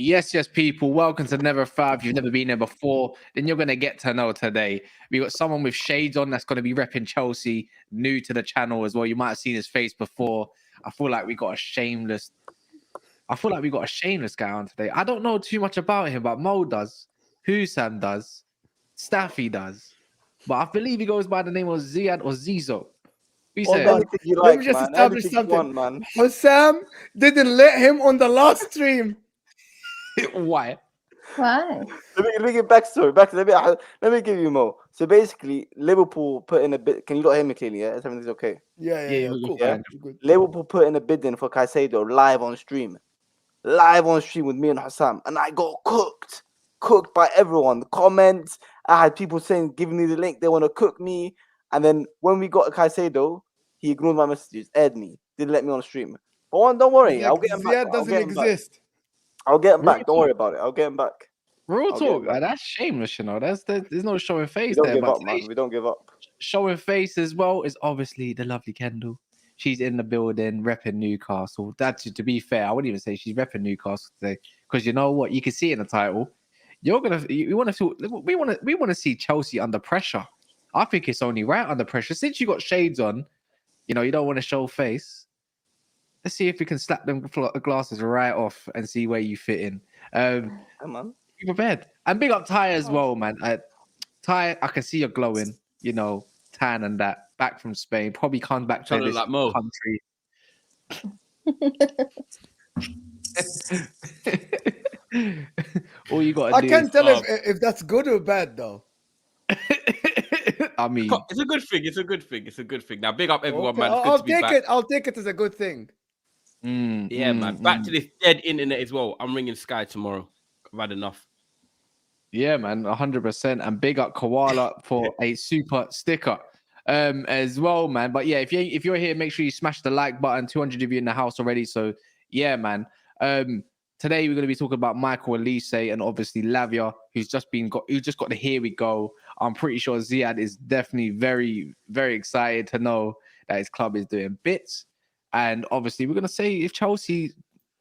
Yes, people. Welcome to Never Five. If you've never been there before, then you're going to get to know today. We got someone with shades on that's going to be repping Chelsea, new to the channel as well. You might have seen his face before. I feel like we got a shameless guy on today. I don't know too much about him, but Mo does, Husam does, Staffy does. But I believe he goes by the name of Ziad or Zizo. Let me just establish something. Man. Husam didn't let him on the last stream. Why? Let me give backstory. Let me give you more. So basically, Liverpool put in a bid. Can you not hear me clearly? Yeah, everything's okay. Yeah. Cool. Yeah? Liverpool put in a bid in for Caicedo live on stream with me and Hussam, and I got cooked by everyone. The comments, I had people saying, giving me the link, they want to cook me. And then when we got Caicedo, he ignored my messages, aired me, didn't let me on the stream. But don't worry, I'll get him back. Doesn't exist. I'll get him back. Don't worry about it. I'll get him back. Real talk, that's shameless, you know. There's no showing face we there. Give up, man. We don't give up. Showing face as well is obviously the lovely Kendall. She's in the building, repping Newcastle. That's to be fair. I wouldn't even say she's repping Newcastle today because you know what? You can see it in the title. We want to see Chelsea under pressure. I think it's only right under pressure. Since you got shades on, you know you don't want to show face. Let's see if we can slap them glasses right off and see where you fit in. Come on. Be prepared. And big up Ty as well, man. Ty, I can see you're glowing, you know, tan and that. Back from Spain. Probably come back to this country. All you got to do. I can't tell if that's good or bad, though. I mean, it's a good thing. It's a good thing. Now, big up everyone, man. I'll take it as a good thing. Man. Back to this dead internet as well. I'm ringing Sky tomorrow. I've had enough. Yeah, man, 100%. And big up Koala for a super sticker as well, man. But yeah, if you're here, make sure you smash the like button. 200 of you in the house already. So yeah, man. Today we're going to be talking about Michael Olise and obviously Lavia, who's just got the here we go. I'm pretty sure Ziad is definitely very, very excited to know that his club is doing bits. And obviously we're going to say if Chelsea,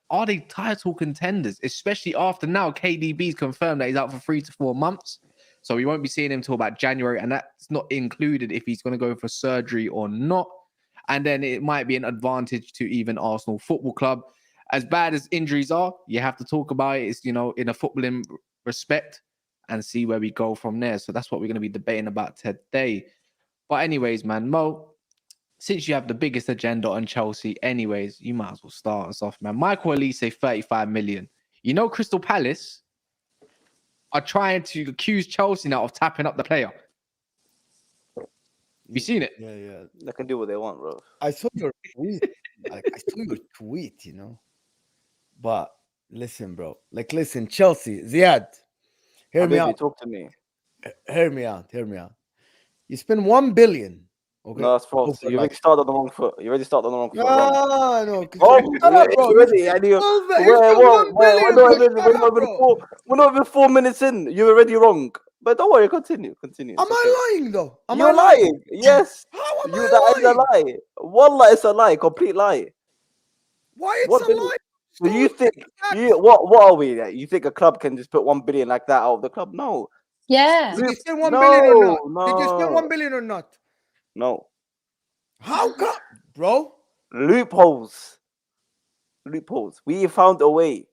are they title contenders? Especially after now KDB's confirmed that he's out for 3 to 4 months. So we won't be seeing him until about January. And that's not included if he's going to go for surgery or not. And then it might be an advantage to even Arsenal Football Club. As bad as injuries are, you have to talk about it, in a footballing respect and see where we go from there. So that's what we're going to be debating about today. But anyways, man, Mo, since you have the biggest agenda on Chelsea, anyways, you might as well start us off, man. Michael Olise, 35 million. You know, Crystal Palace are trying to accuse Chelsea now of tapping up the player. Have you seen it? Yeah. They can do what they want, bro. I saw your tweet. You know. But listen, bro. Listen, Chelsea, Ziad. Hear me out. Talk to me. Hear me out. You spend 1 billion. Okay. No, that's false. You already started on the wrong foot. No. We're not even 4 minutes in. You're already wrong. But don't worry, continue. Am I lying though? You're lying. Yes. How am I That is a lie. Wallah, it's a lie. Complete lie. Why it's a lie? So you think what are we? You think a club can just put 1 billion like that out of the club? No. Yeah. Did you spend 1 billion or not? Did you spend 1 billion or not? No. How come, bro? Loopholes. We found a way.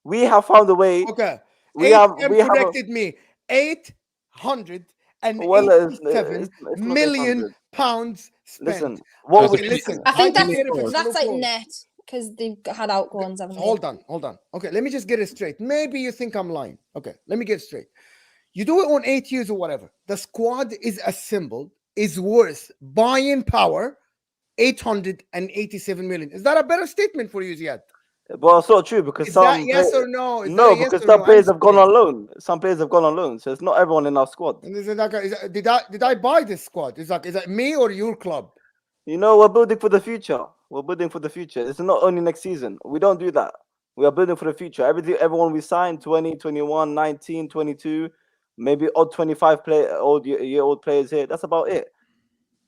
We have found a way. Okay. We have corrected me. 887 million pounds spent. Listen, I think that's like net because they've had outgoings, haven't they? Hold on. Okay, let me just get it straight. Maybe you think I'm lying. Okay, let me get it straight. You do it on 8 years or whatever. The squad is assembled, is worth buying power, 887 million. Is that a better statement for you, Ziad? Well, it's not true because Is some that yes or no? Is no, that yes because or some no? players have gone Answer on loan. Some players have gone on loan, so it's not everyone in our squad. me. And did I buy this squad? Is that me or your club? You know, we're building for the future. We're building for the future. It's not only next season. We don't do that. We are building for the future. Everyone we signed, 20, 21, 19, 22, maybe odd 25 year old players here. That's about it.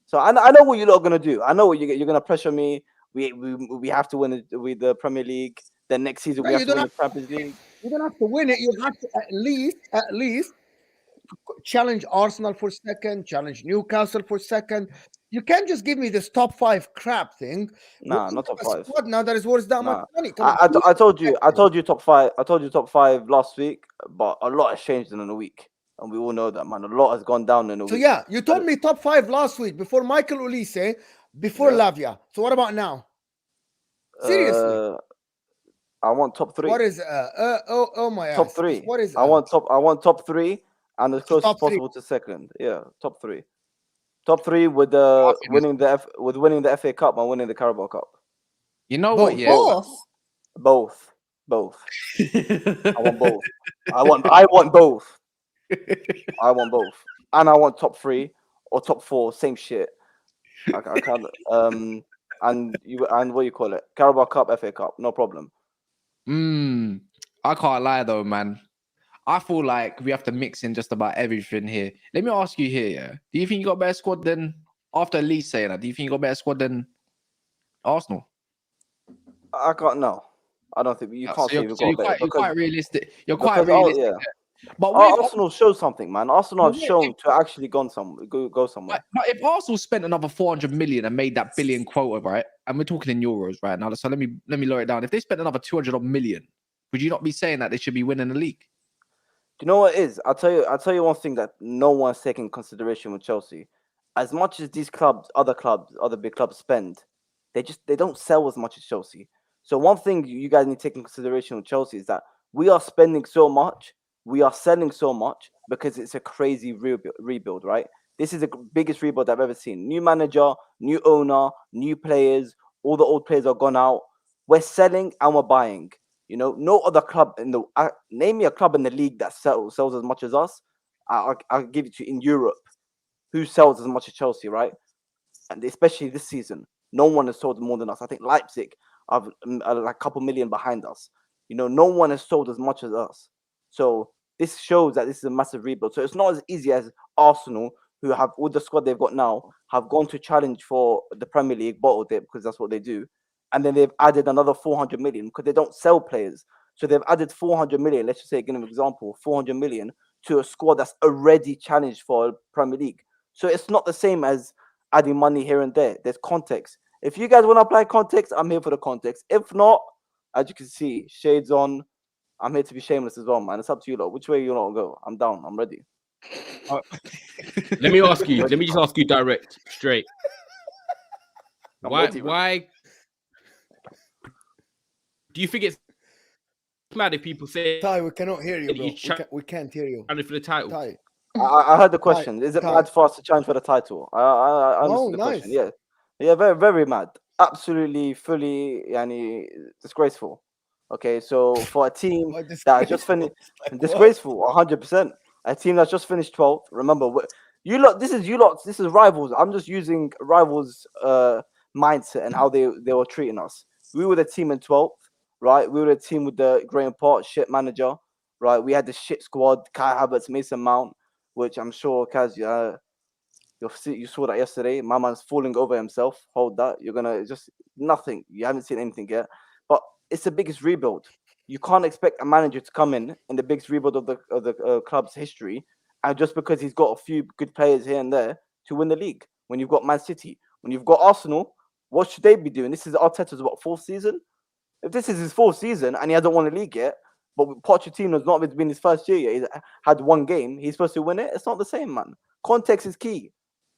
So I know what you're not gonna do. I know what you're gonna pressure me. We have to win with the Premier League. Then next season we Right, have to win the Champions League. You don't have to win it. You have to at least challenge Arsenal for second, challenge Newcastle for second. You can't just give me this top 5 crap thing. We Nah, not have top a 5. squad now that is worth that much Nah, money. Come on, I told you top 5. I told you top 5 last week, but a lot has changed in a week, and we all know that, man. A lot has gone down in a So week. yeah, you told me top 5 last week before Michael Olise, before Yeah. Lavia. So what about now? Seriously, I want top 3. what is oh my Top ass? 3. What is I want top 3 and as close as top 3? possible to second. Yeah, top 3. Top 3 with I think winning the FA Cup and winning the Carabao Cup. You know Both, what? Yeah. Both. Both. I want both. I want both. I want both. And I want top 3 or top 4, same shit. I can't and what you call it? Carabao Cup, FA Cup, no problem. I can't lie though, man. I feel like we have to mix in just about everything here. Let me ask you here, yeah. Do you think you got a better squad than after Lee saying that? Do you think you got a better squad than Arsenal? I can't no. I don't think you can't say we've got better you're quite realistic. You're quite because realistic. yeah. But with Arsenal shows something, man. Arsenal have But wait, shown to actually go somewhere. but if Arsenal spent another 400 million and made that billion quota, right? And we're talking in euros right now. So let me lower it down. If they spent another 200 odd million, would you not be saying that they should be winning the league? Do you know what it is? I'll tell you one thing that no one's taking consideration with Chelsea. As much as these other big clubs spend, they don't sell as much as Chelsea. So one thing you guys need to take in consideration with Chelsea is that we are spending so much, we are selling so much because it's a crazy rebuild, right? This is the biggest rebuild I've ever seen. New manager, new owner, new players. All the old players are gone out. We're selling and we're buying. You know, no other club name me a club in the league that sells as much as us. I'll give it to you in Europe. Who sells as much as Chelsea, right? And especially this season, no one has sold more than us. I think Leipzig are like a couple million behind us. You know, no one has sold as much as us. So this shows that this is a massive rebuild. So it's not as easy as Arsenal, who have with the squad they've got now, have gone to challenge for the Premier League, bottled it because that's what they do. And then they've added another 400 million because they don't sell players. So they've added 400 million. Let's just say, give an example, 400 million to a squad that's already challenged for Premier League. So it's not the same as adding money here and there. There's context. If you guys want to apply context, I'm here for the context. If not, as you can see, shades on. I'm here to be shameless as well, man. It's up to you lot. Which way you lot go? I'm down. I'm ready. Let me ask you. Let me just ask you direct, straight. Why do you think it's mad if people say Ty, we cannot hear you, bro. We can't hear you. for the title? Ty. I heard the question. Is it Ty. mad for us to challenge for the title? I understood the question. Yeah. Yeah, very, very mad. Absolutely, fully, disgraceful. Okay, so for a team that just finished, disgraceful, 100%. A team that's just finished 12th. Remember, this is rivals. I'm just using rivals' mindset and how they were treating us. We were the team in 12th, right? We were the team with the Graham Poch shit manager, right? We had the shit squad, Kai Havertz, Mason Mount, which I'm sure, Kaz, you saw that yesterday. My man's falling over himself. Hold that. You're gonna just nothing. You haven't seen anything yet. But it's the biggest rebuild. You can't expect a manager to come in the biggest rebuild of the club's history, and just because he's got a few good players here and there to win the league. When you've got Man City, when you've got Arsenal, what should they be doing? This is Arteta's fourth season. If this is his fourth season and he hasn't won the league yet, but Pochettino's not been his first year yet, he's had one game, he's supposed to win it. It's not the same, man. Context is key.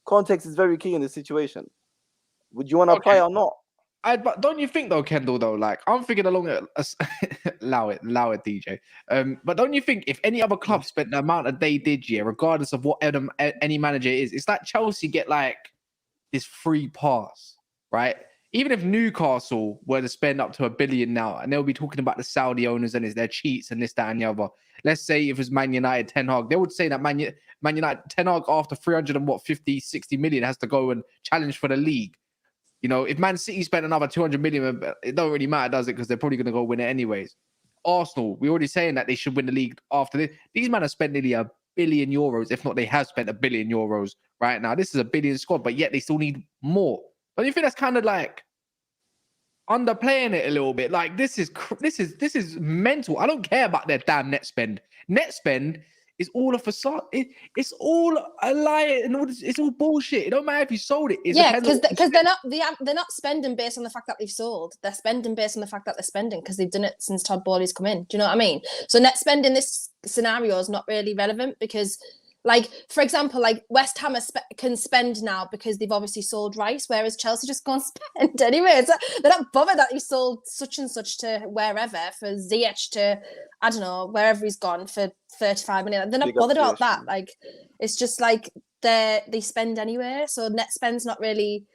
Context is very key in this situation. Would you want to apply or not? But don't you think though, Kendall? Though, like I'm thinking along it. Allow it, DJ. But don't you think if any other club spent the amount that they did, regardless of what any manager is, it's like Chelsea get like this free pass, right? even if Newcastle were to spend up to $1 billion now, and they'll be talking about the Saudi owners and they're cheats and this, that, and the other. Let's say if it was Man United, Ten Hag, they would say that Man United, Ten Hag, after 50, 60 million, has to go and challenge for the league. You know, if Man City spent another 200 million, it don't really matter, does it? Because they're probably going to go win it anyways. Arsenal, we're already saying that they should win the league after this. These men have spent nearly €1 billion, if not they have spent €1 billion right now. This is a billion squad, but yet they still need more. Don't you think that's kind of like underplaying it a little bit? Like this is mental. I don't care about their damn net spend. Net spend is all a facade. It's all a lie, and all this, it's all bullshit. It don't matter if you sold it. Because they're not spending based on the fact that they've sold. They're spending based on the fact that they're spending because they've done it since Todd Bowley's come in. Do you know what I mean? So net spend in this scenario is not really relevant because, like, for example, like West Ham can spend now because they've obviously sold Rice, whereas Chelsea just go and spend anyway. They're not bothered that he sold such and such to wherever, for Ziyech to, I don't know, wherever he's gone for 35 million. They're not bothered about that. Like, it's just like they spend anyway. So net spend's not really,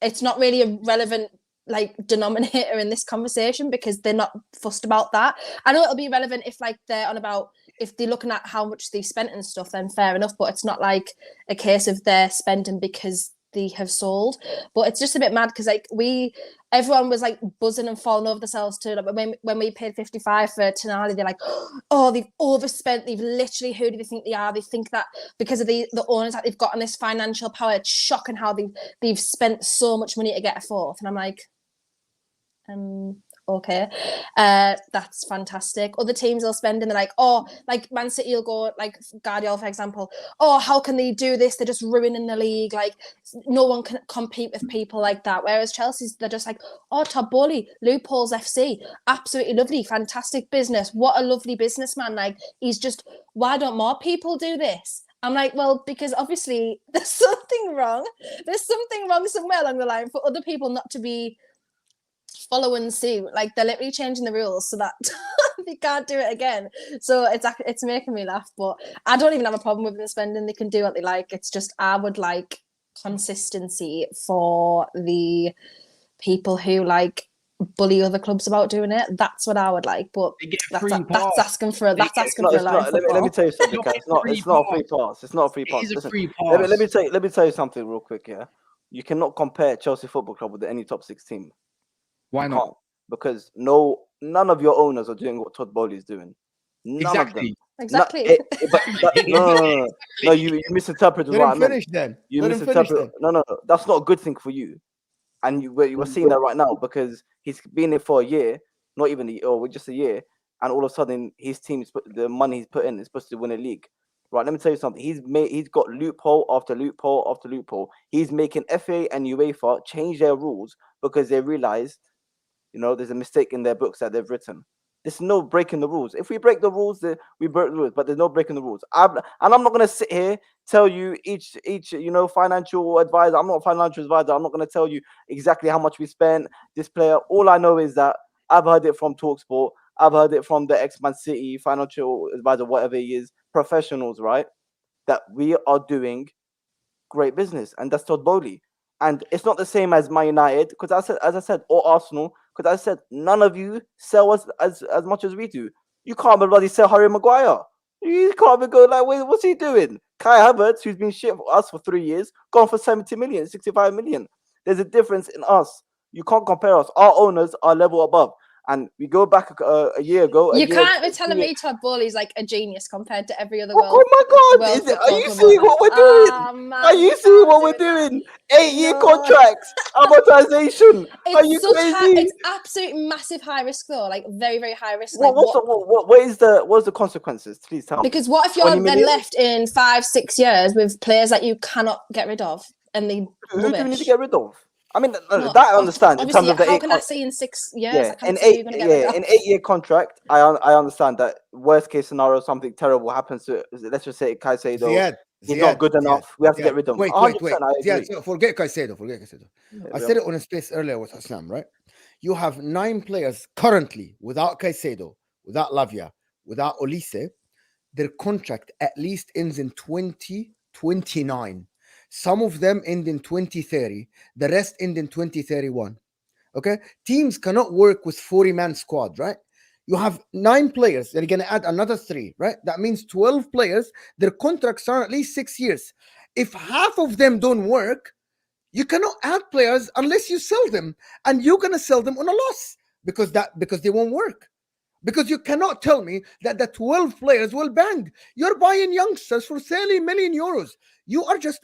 it's not really a relevant like denominator in this conversation because they're not fussed about that. I know it'll be relevant if like they're on about, if they're looking at how much they spent and stuff, then fair enough. But it's not like a case of they're spending because they have sold. But it's just a bit mad because like everyone was like buzzing and falling over themselves too. Like when we paid 55 for Tonali, they're like, oh, they've overspent. They've literally, who do they think they are? They think that because of the owners that they've got on this financial power, it's shocking how they've spent so much money to get a fourth. And I'm like, okay, that's fantastic. Other teams will spend and they're like, oh, like Man City will go, like Guardiola, for example, oh, how can they do this? They're just ruining the league. Like, no one can compete with people like that. Whereas Chelsea's, they're just like, oh, Todd Bowley, Loopholes FC, absolutely lovely, fantastic business. What a lovely businessman. Like, he's just, why don't more people do this? I'm like, well, because obviously there's something wrong. There's something wrong somewhere along the line for other people not to be following suit. Like, they're literally changing the rules so that they can't do it again. So it's making me laugh, but I don't even have a problem with them spending. They can do what they like. It's just I would like consistency for the people who like bully other clubs about doing it. That's what I would like. But that's asking for a line. Let me tell you something, guys. It's not a free pass. It's not a free pass. It is a free pass. Let me tell you something real quick. Yeah, you cannot compare Chelsea Football Club with any top 6 team. Why not? Can't, because none of your owners are doing what Todd Bowley is doing. None of them. Exactly. No, you misinterpreted what I meant. Finish then. You misinterpreted. No, that's not a good thing for you. And you were seeing that right now because he's been here for a year, not even a year, or just a year, and all of a sudden his team's the money he's put in is supposed to win a league. Right, let me tell you something. He's got loophole after loophole after loophole. He's making FA and UEFA change their rules because they realize, there's a mistake in their books that they've written. There's no breaking the rules. If we break the rules, we break the rules, but there's no breaking the rules. I'm not going to sit here, tell you each financial advisor. I'm not a financial advisor. I'm not going to tell you exactly how much we spent this player. All I know is that I've heard it from TalkSport. I've heard it from the ex-Man City financial advisor, whatever he is, professionals, right? That we are doing great business, and that's Todd Bowley. And it's not the same as Man United, because as I said, or Arsenal, because I said none of you sell us as much as we do. You can't bloody sell Harry Maguire. You can't even go like, wait, what's he doing? Kai Havertz, who's been shit for us for 3 years, gone for 70 million, 65 million. There's a difference in us. You can't compare us. Our owners are level above. And we go back a year ago. You can't be telling me Todd Bowley's like a genius compared to every other world. Oh my God! Are you seeing what we're doing? Are you seeing what we're doing? 8-year contracts, amortization. Are you crazy? It's absolutely massive high risk though, like very very high risk. What's the consequences? Please tell me. Because what if you're then left in 5-6 years with players that you cannot get rid of, and they who do we need to get rid of? I mean, that I understand in terms of the how can I see in 6 years? Yeah, an 8-year contract. I understand that worst case scenario, something terrible happens to, let's just say Caicedo. He's not good enough. We have to get rid of him. Wait. So forget Caicedo. I said it on a space earlier with Hassan, right? You have 9 players currently without Caicedo, without Lavia, without Olise. Their contract at least ends in 2029. Some of them end in 2030. The rest end in 2031. Okay? Teams cannot work with 40-man squad, right? You have 9 players. They're going to add another 3, right? That means 12 players. Their contracts are at least 6 years. If half of them don't work, you cannot add players unless you sell them. And you're going to sell them on a loss because they won't work. Because you cannot tell me that the 12 players will bang. You're buying youngsters for 30 million euros. You are just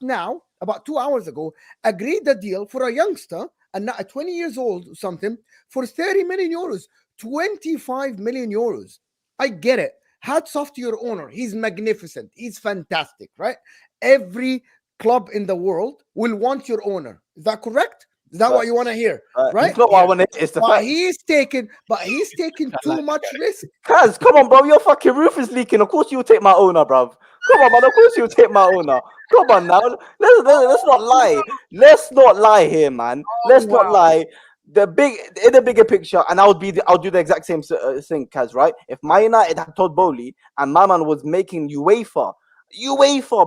now, about 2 hours ago, agreed the deal for a youngster, and not 20 years old or something, for 30 million euros, 25 million euros. I get it. Hats off to your owner. He's magnificent. He's fantastic, right? Every club in the world will want your owner. Is that correct? Is that what you want to hear? Right? It's not what I want to hear. It's the fact. He's taking too much risk. Kaz, come on, bro. Your fucking roof is leaking. Of course you'll take my owner, bro. Come on, man. Of course you'll take my owner. Come on now. Let's not lie. Let's not lie here, man. Let's not lie. In the bigger picture, and I'll do the exact same thing, Kaz, right? If Man United had Todd Bowley and my man was making UEFA,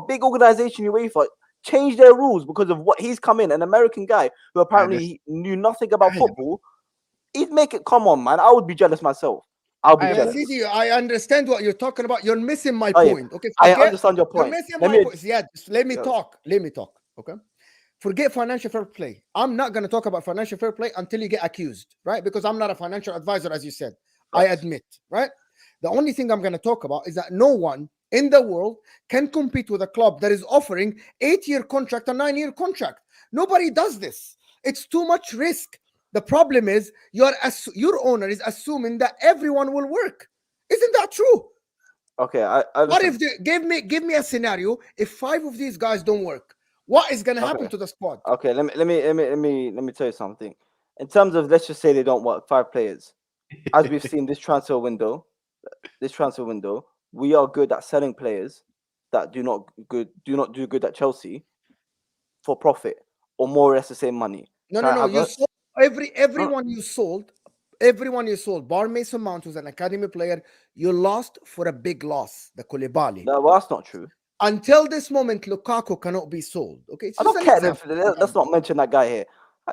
big organization UEFA, change their rules because of what he's come in, an American guy who apparently knew nothing about football. He'd make it. Come on, man. I would be jealous myself. I'll be jealous. I understand what you're talking about. You're missing my point. Okay, I understand your point. You're missing my point. Yeah, just let me talk. Okay. Forget financial fair play. I'm not going to talk about financial fair play until you get accused, right? Because I'm not a financial advisor, as you said. Right. I admit, right? The only thing I'm going to talk about is that no one in the world can compete with a club that is offering 8-year contract and 9-year contract. Nobody does this. It's too much risk. The problem is your owner is assuming that everyone will work. Isn't that true? Okay. What if give me a scenario if 5 of these guys don't work? What is going to happen to the squad? Okay, let me tell you something. In terms of, let's just say they don't work, 5 players. As we've seen this transfer window, we are good at selling players that do not do good at Chelsea for profit or more or less the same money. No. You sold everyone you sold. Bar Mason Mount was an academy player. You lost for a big loss. The Koulibaly. No, well, that's not true. Until this moment, Lukaku cannot be sold. Okay, I don't care. Let's not mention that guy here.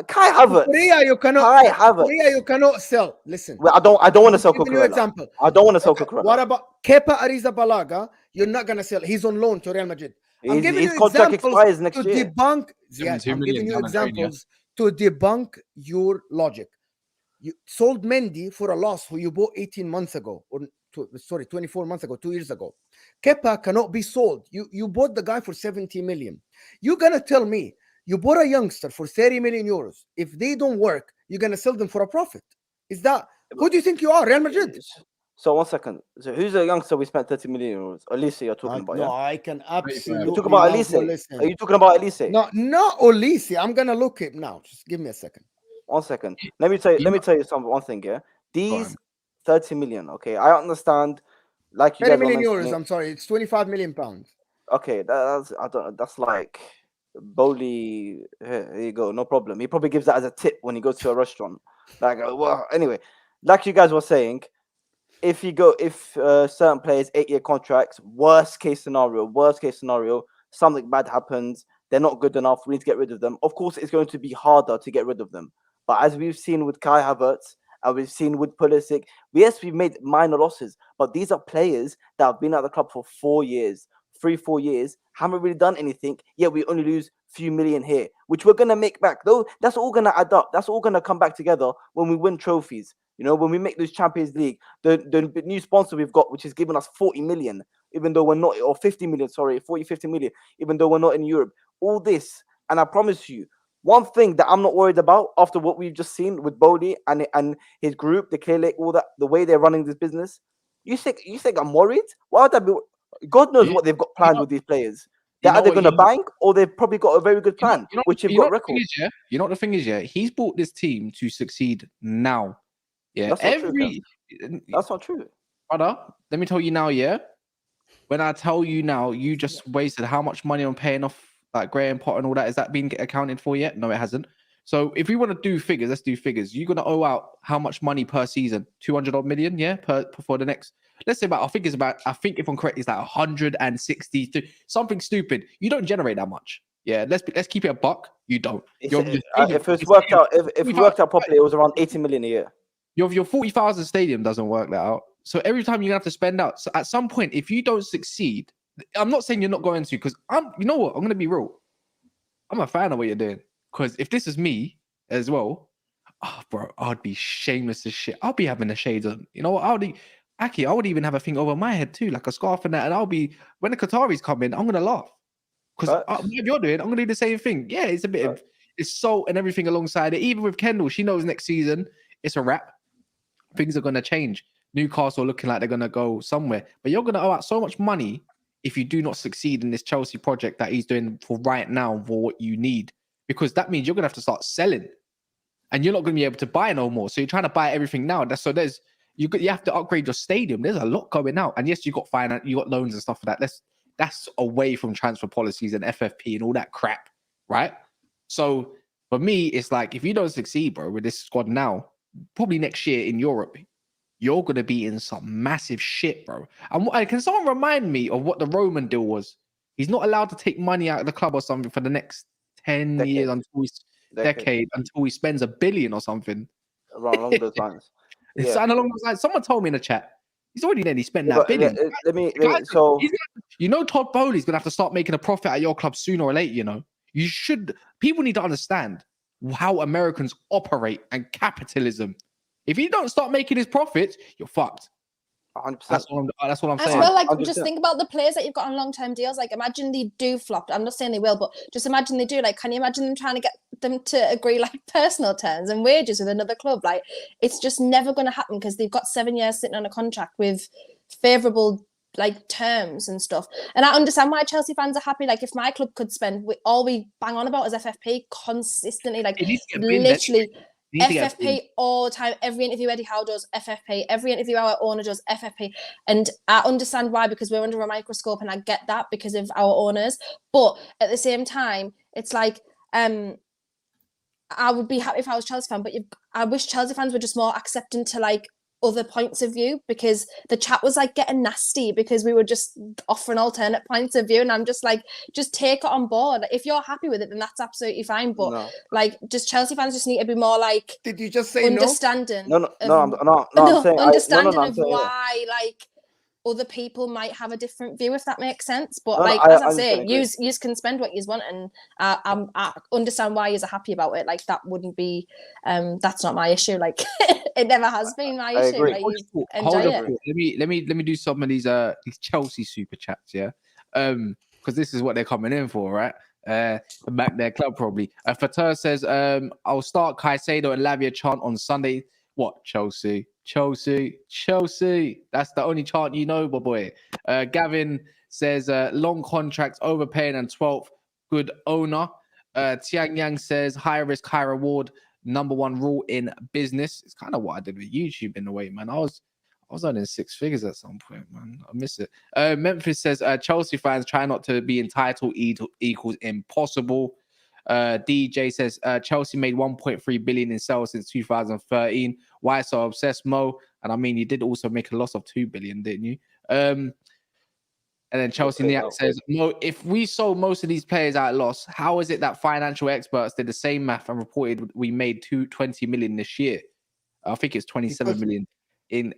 Kai Havertz. Korea, you cannot sell. Listen, well, I don't want to sell Cucurella. I don't want to sell Cucurella. What about Kepa Arrizabalaga? You're not gonna sell. He's on loan to Real Madrid. I'm giving you contract expires next year. I'm giving you examples to debunk your logic. You sold Mendy for a loss who you bought 18 months ago, 24 months ago, 2 years ago. Kepa cannot be sold. You bought the guy for 70 million. You're gonna tell me you bought a youngster for 30 million euros. If they don't work, you're gonna sell them for a profit. Is that who do you think you are, Real Madrid? So 1 second. So who's the youngster we spent 30 million euros? Olise, you're talking about? No, I can absolutely. You talking about Olise? Are you talking about Olise? No, not Olise. I'm gonna look it now. Just give me a second. 1 second. Let me tell you one thing. Yeah, these 30 million. Okay, I understand. Like you 30 million euros. I'm sorry, it's 25 million pounds. Okay, that's like Bowley. Here you go. No problem. He probably gives that as a tip when he goes to a restaurant. Like, well, anyway, like you guys were saying, if certain players 8-year contracts, worst case scenario, something bad happens, they're not good enough, we need to get rid of them. Of course, it's going to be harder to get rid of them. But as we've seen with Kai Havertz, and we've seen with Pulisic, yes, we've made minor losses, but these are players that have been at the club for 4 years, 3-4 years, haven't really done anything, yet we only lose a few million here, which we're going to make back. Though that's all going to add up. That's all going to come back together when we win trophies. You know, when we make this Champions League, the new sponsor we've got, which is giving us 40 million, even though we're not, or 50 million, 50 million, even though we're not in Europe. All this, and I promise you, one thing that I'm not worried about after what we've just seen with Bowley and his group, the Clear Lake, all that, the way they're running this business. You think I'm worried? Why would I be? God knows what they've got planned with these players. They're either going to bang or they've probably got a very good plan, which you've got record. You know what the thing is, yeah? He's brought this team to succeed now. Yeah, that's not true. Brother, let me tell you now, yeah? When I tell you now, you just wasted how much money on paying off like Graham Potter and all that. Is that been accounted for yet? No, it hasn't. So if we want to do figures, let's do figures. You're gonna owe out how much money per season? 200 odd million, yeah, for the next. Let's say about, I think it's about, I think if I'm correct, it's like 160, something stupid. You don't generate that much. Yeah, let's keep it a buck. You don't. If Your it's worked out, if it worked out properly, it was around 80 million a year. your 40,000 stadium doesn't work that out. So every time you're gonna have to spend out. So at some point, if you don't succeed, I'm not saying you're not going to, because you know what? I'm gonna be real. I'm a fan of what you're doing. Because if this is me as well, oh, bro, I'd be shameless as shit. I'll be having the shades on. You know what? I would even have a thing over my head too, like a scarf and that. And I'll be, when the Qataris come in, I'm gonna laugh. Because what you're doing, I'm gonna do the same thing. Yeah, it's a bit of, it's salt and everything alongside it. Even with Kendall, she knows next season it's a wrap. Things are gonna change. Newcastle looking like they're gonna go somewhere, but you're gonna owe out so much money if you do not succeed in this Chelsea project that he's doing for right now for what you need. Because that means you're going to have to start selling and you're not going to be able to buy no more. So you're trying to buy everything now. You have to upgrade your stadium. There's a lot going out. And yes, you got finance, you got loans and stuff for that. That's away from transfer policies and FFP and all that crap, right? So for me, it's like, if you don't succeed, bro, with this squad now, probably next year in Europe, you're going to be in some massive shit, bro. And can someone remind me of what the Roman deal was? He's not allowed to take money out of the club or something for the next 10 years until he spends $1 billion or something. Along those lines. It's along those lines. Someone told me in the chat, he's already nearly spent that billion. You know, Todd Bowley's gonna have to start making a profit at your club sooner or later. You know, people need to understand how Americans operate and capitalism. If you don't start making his profits, you're fucked. 100%. That's what I'm saying. As well, like 100%. just think about the players that you've got on long-term deals. Like, imagine they do flop. I'm not saying they will, but just imagine they do. Like, can you imagine them trying to get them to agree like personal terms and wages with another club? Like, it's just never going to happen because they've got 7 years sitting on a contract with favourable like terms and stuff. And I understand why Chelsea fans are happy. Like, if my club could spend, all we bang on about is FFP consistently, like literally. FFP all the time. Every interview Eddie Howe does FFP. Every interview our owner does FFP. And I understand why, because we're under a microscope, and I get that because of our owners. But at the same time, it's like I would be happy if I was a Chelsea fan, but I wish Chelsea fans were just more accepting to like other points of view, because the chat was like getting nasty because we were just offering alternate points of view, and I'm just like, just take it on board. If you're happy with it, then that's absolutely fine. But like, just Chelsea fans just need to be more like, did you just say understanding? No, I'm saying understanding of why like other people might have a different view, if that makes sense. But as I say, you can spend what you want, and I understand why you're happy about it. Like, that wouldn't be that's not my issue. Like, it never has been my issue. Agree. Like, you enjoy it. Let me do some of these Chelsea super chats, yeah, because this is what they're coming in for, right? Back their club probably. Fatur says, I'll start Caicedo and Lavia chant on Sunday. What? Chelsea. That's the only chant you know, boy. Gavin says, long contracts, overpaying, and 12th, good owner. Tiang Yang says, high risk, high reward, number one rule in business. It's kind of what I did with YouTube in a way, man. I was earning 6 figures at some point, man. I miss it. Memphis says, Chelsea fans try not to be entitled equals impossible. DJ says, Chelsea made 1.3 billion in sales since 2013. Why so obsessed, Mo? And I mean, you did also make a loss of 2 billion, didn't you? And then Chelsea Niak says, Mo, if we sold most of these players at a loss, how is it that financial experts did the same math and reported we made 20 million this year? I think it's 27 million.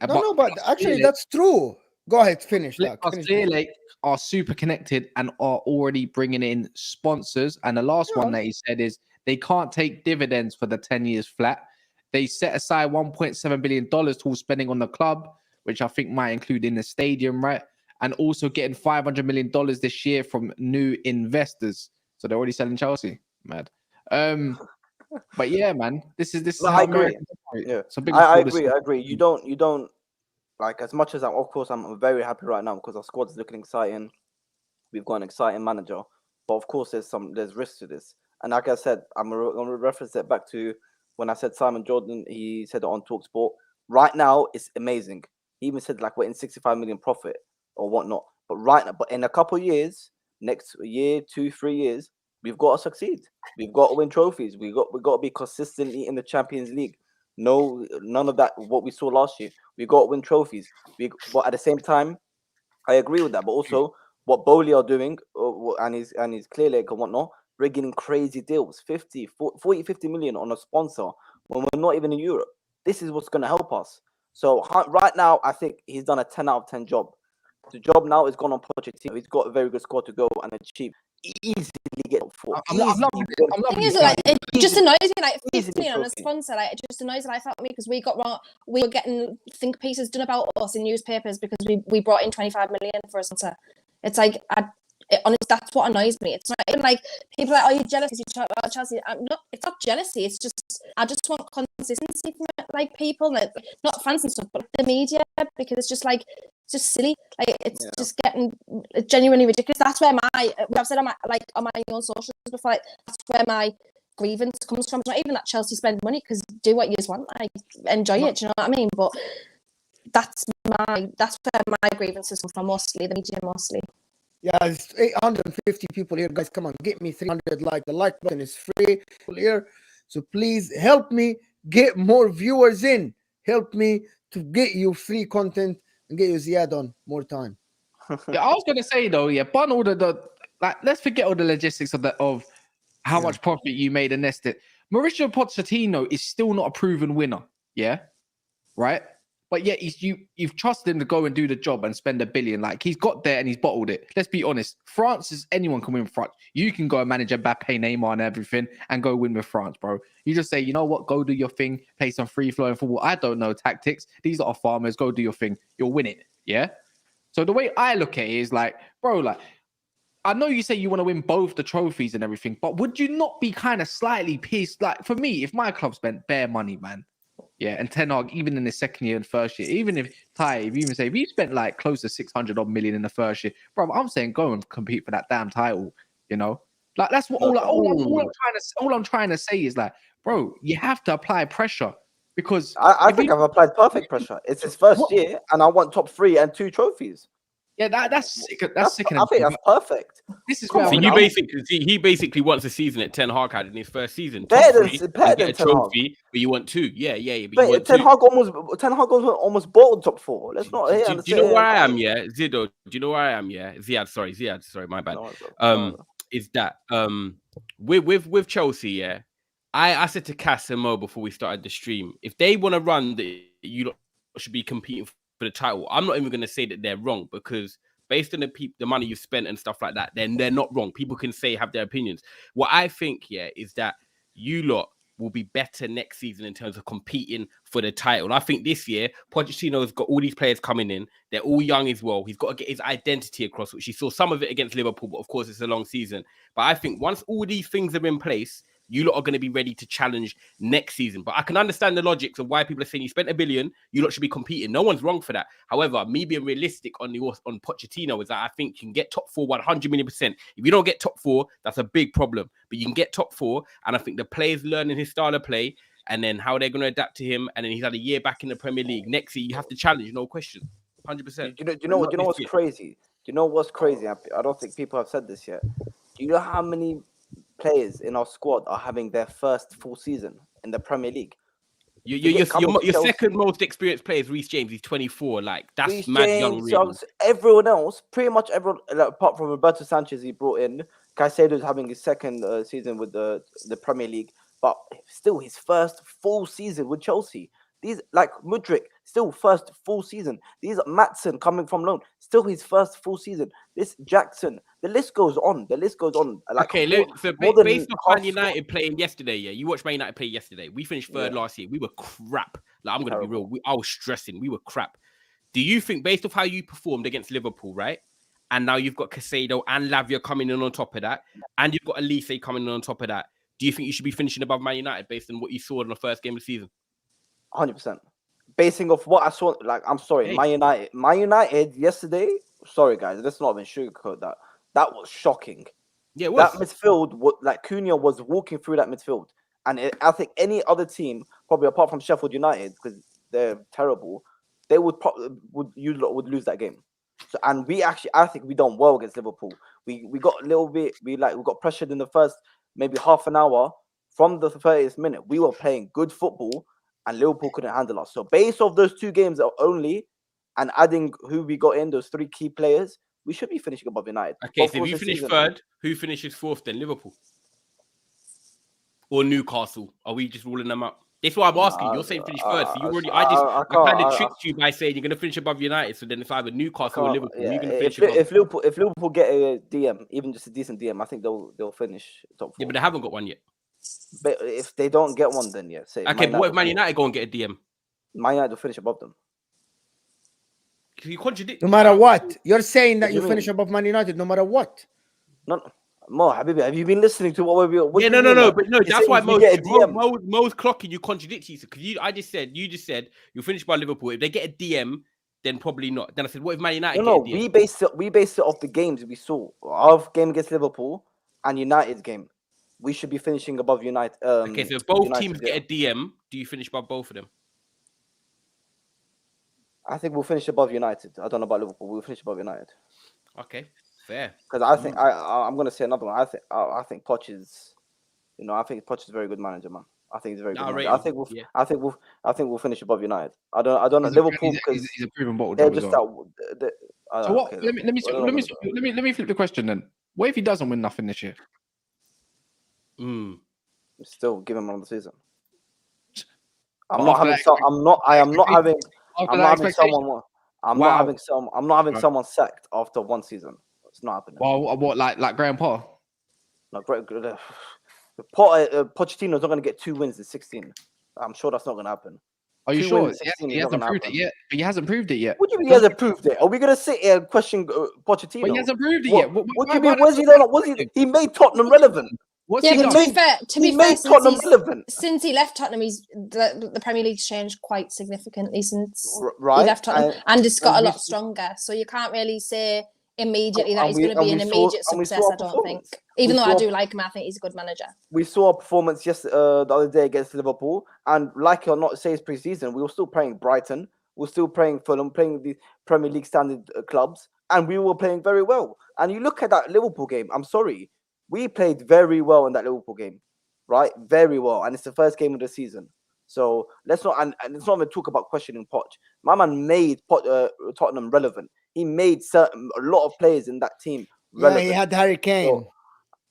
But actually, that's true. Go ahead, finish that. Clear Lake are super connected and are already bringing in sponsors. And the last one that he said is they can't take dividends for the 10 years flat. They set aside $1.7 billion towards spending on the club, which I think might include in the stadium, right? And also getting $500 million this year from new investors. So they're already selling Chelsea. Mad. But yeah, man, this is how I agree. Yeah, I agree. You don't like, as much as of course I'm very happy right now because our squad is looking exciting. We've got an exciting manager, but of course there's risks to this. And like I said, I'm gonna reference it back to when I said Simon Jordan. He said it on TalkSport. Right now, it's amazing. He even said like we're in 65 million profit or whatnot. But in a couple of years, next year, 2-3 years, we've got to succeed. We've got to win trophies. We got to be consistently in the Champions League. No, none of that. What we saw last year. We got to win trophies. But at the same time, I agree with that. But also, what Bowley are doing, and his Clear Lake and whatnot, bringing in crazy deals, 40, 50 million on a sponsor when we're not even in Europe. This is what's going to help us. So right now, I think he's done a 10 out of 10 job. The job now is gone on Pochettino. He's got a very good squad to go and achieve. Easily get top 4. I'm loving it. I'm loving Thing is, it. like, it just annoys me, like, Easily 50 on a trophy. sponsor, like, it just annoys the life out of me because we got wrong. We were getting think pieces done about us in newspapers because we brought in 25 million for a sponsor. It's like, honestly, that's what annoys me. It's not even like people are like, "Oh, you're jealous because you talk about Chelsea." No, it's not jealousy. It's just I just want consistency from it, like people, like, not fans and stuff, but the media, because it's just like it's just silly. Like it's just getting genuinely ridiculous. That's where I've said on my own socials before. Like, that's where my grievance comes from. It's not even that Chelsea spend money, because do what you just want, like enjoy it. Do you know what I mean? But that's where my grievances come from, mostly the media, mostly. Yeah, it's 850 people here, guys. Come on, get me 300 likes. The like button is free here, so please help me get more viewers in. Help me to get you free content and get you Ziad on more time. Yeah, I was gonna say though, bun all the like. Let's forget all the logistics of how much profit you made and nested. Mauricio Pochettino is still not a proven winner. Yeah, right. But yet you've trusted him to go and do the job and spend $1 billion. Like, he's got there and he's bottled it. Let's be honest. France is anyone can win France. You can go and manage Mbappe, Neymar, and everything and go win with France, bro. You just say, you know what, go do your thing, play some free flowing football. I don't know tactics. These are farmers. Go do your thing. You'll win it. Yeah. So the way I look at it is like, bro, like, I know you say you want to win both the trophies and everything, but would you not be kind of slightly pissed? Like, for me, if my club spent bare money, man. Yeah, and Ten Hag, even in his second year and first year, even if you spent like close to 600 odd million in the first year, bro, I'm saying go and compete for that damn title, you know? Like, that's what all I'm trying to say is like, bro, you have to apply pressure, because I think I've applied perfect pressure. It's his first year, and I want top 3 and 2 trophies. Yeah, that's sick. That's sick. I think that's perfect. This is Come where on, he basically wants a season at Ten Hag had in his first season. Better Top 3, than you get a Ten Hag. trophy, but you want 2. Yeah. But you But want Ten 2. Hag almost bought top 4. Let's not. Do you know where I am? Yeah, Zido. Do you know where I am? Yeah, Ziad. Sorry, my bad. Is that with Chelsea? Yeah, I said to Cass and Mo before we started the stream, if they want to run, you lot should be competing for the title. I'm not even going to say that they're wrong, because based on the money you've spent and stuff like that, then they're not wrong. People can have their opinions. What I think, is that you lot will be better next season in terms of competing for the title. And I think this year, Pochettino has got all these players coming in. They're all young as well. He's got to get his identity across, which he saw some of it against Liverpool, but of course it's a long season. But I think once all these things are in place, you lot are going to be ready to challenge next season. But I can understand the logics of why people are saying you spent $1 billion, you lot should be competing. No one's wrong for that. However, me being realistic on Pochettino is that I think you can get top 4 100 million%. If you don't get top 4, that's a big problem. But you can get top 4, and I think the players learning his style of play, and then how they're going to adapt to him, and then he's had a year back in the Premier League. Next year, you have to challenge, no question, 100%. Do you know what's crazy? Do you know what's crazy? I don't think people have said this yet. Do you know how many players in our squad are having their first full season in the Premier League? Your second most experienced player is Reece James. He's 24. Like, that's Reece mad James, young. Really. Everyone else, pretty much everyone, apart from Roberto Sanchez, he brought in. Caicedo's having his second season with the Premier League, but still his first full season with Chelsea. These, like Mudryk, still first full season. These Maatsen coming from loan, still his first full season. This Jackson, the list goes on. Like, okay, so based on Man United playing yesterday, you watched Man United play yesterday. We finished third last year. We were crap. Like, I'm going to be real. I was stressing. We were crap. Do you think, based off how you performed against Liverpool, right? And now you've got Caicedo and Lavia coming in on top of that, and you've got Olise coming in on top of that. Do you think you should be finishing above Man United based on what you saw in the first game of the season? 100%. Basing off what I saw, like, I'm sorry, Man United yesterday. Sorry, guys, let's not even sugarcoat that. That was shocking. Yeah, it was. That midfield, like Cunha was walking through that midfield, and I think any other team, probably apart from Sheffield United, because they're terrible, they would lose that game. So, and I think we done well against Liverpool. We got a little bit. We got pressured in the first maybe half an hour. From the 30th minute, we were playing good football, and Liverpool couldn't handle us. So based off those 2 games only, and adding who we got in, those 3 key players, we should be finishing above United. Okay, so if you finish third, who finishes fourth then? Liverpool or Newcastle? Are we just ruling them out? That's why I'm asking. You're saying finish third. So you already, I kind of tricked you by saying you're going to finish above United. So then it's either Newcastle or Liverpool. You're going to finish if Liverpool get a DM, even just a decent DM, I think they'll finish top 4. Yeah, but they haven't got one yet. But if they don't get one, then say. Okay, but what if Man United go and get a DM? Man United will finish above them. You contradict. No matter what, you're saying that you finish above Man United. No matter what. No, Habibi, have you been listening to what we're? Yeah, no. But no, that's why Mo's clocking you contradicts you. Because you just said you finish by Liverpool. If they get a DM, then probably not. Then I said, what if Man United? No, we based it off the games we saw. Our game against Liverpool and United's game. We should be finishing above United. Okay, so if both United, teams get a DM, do you finish above both of them? I think we'll finish above United. I don't know about Liverpool. We'll finish above United. Okay, fair. Because I think I'm going to say another one. I think Poch is, I think Poch is a very good manager, man. I think he's a very good manager. I think we'll finish above United. I don't know Liverpool because he's a proven bottle they're job just as well. So what? Let me flip the question then. What if he doesn't win nothing this year? Still give him another season. I'm not having someone sacked after one season. It's not happening. Well, what like Graham Potter? No, Pochettino's not going to get 2 wins in 16. I'm sure that's not going to happen. Are you sure? He hasn't proved it yet. He hasn't proved it yet. What do you mean he hasn't proved it? Are we going to sit here and question Pochettino? But he hasn't proved it yet. What do you mean? Where's he done? He made Tottenham relevant. To be fair, since he left Tottenham, the Premier League's changed quite significantly since he left Tottenham, and it's got a lot stronger. So you can't really say immediately that he's going to be an immediate success. I don't think, even though I do like him, I think he's a good manager. We saw a performance the other day against Liverpool, and like it or not, say it's pre-season, we were still playing Brighton, we were still playing Fulham, playing the Premier League standard clubs, and we were playing very well. And you look at that Liverpool game. I'm sorry. We played very well in that Liverpool game, right? Very well. And it's the first game of the season. So let's not, and let's not even talk about questioning Poch. My man made Tottenham relevant. He made a lot of players in that team relevant. Yeah, he had Harry Kane.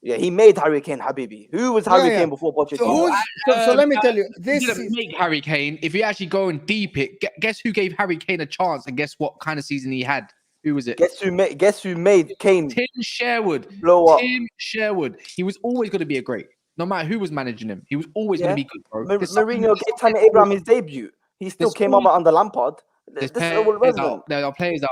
So, he made Harry Kane, Habibi. Who was Harry Kane before Pochettino? So let me tell you, this didn't make Harry Kane. If you actually go and deep it, guess who gave Harry Kane a chance, and guess what kind of season he had? Who was it? Guess who made Kane? Tim Sherwood. Blow up. Tim Sherwood. He was always going to be a great. No matter who was managing him, he was always going to be good, bro. Mourinho gave Tammy Abraham his debut. He still came up under Lampard. There are players that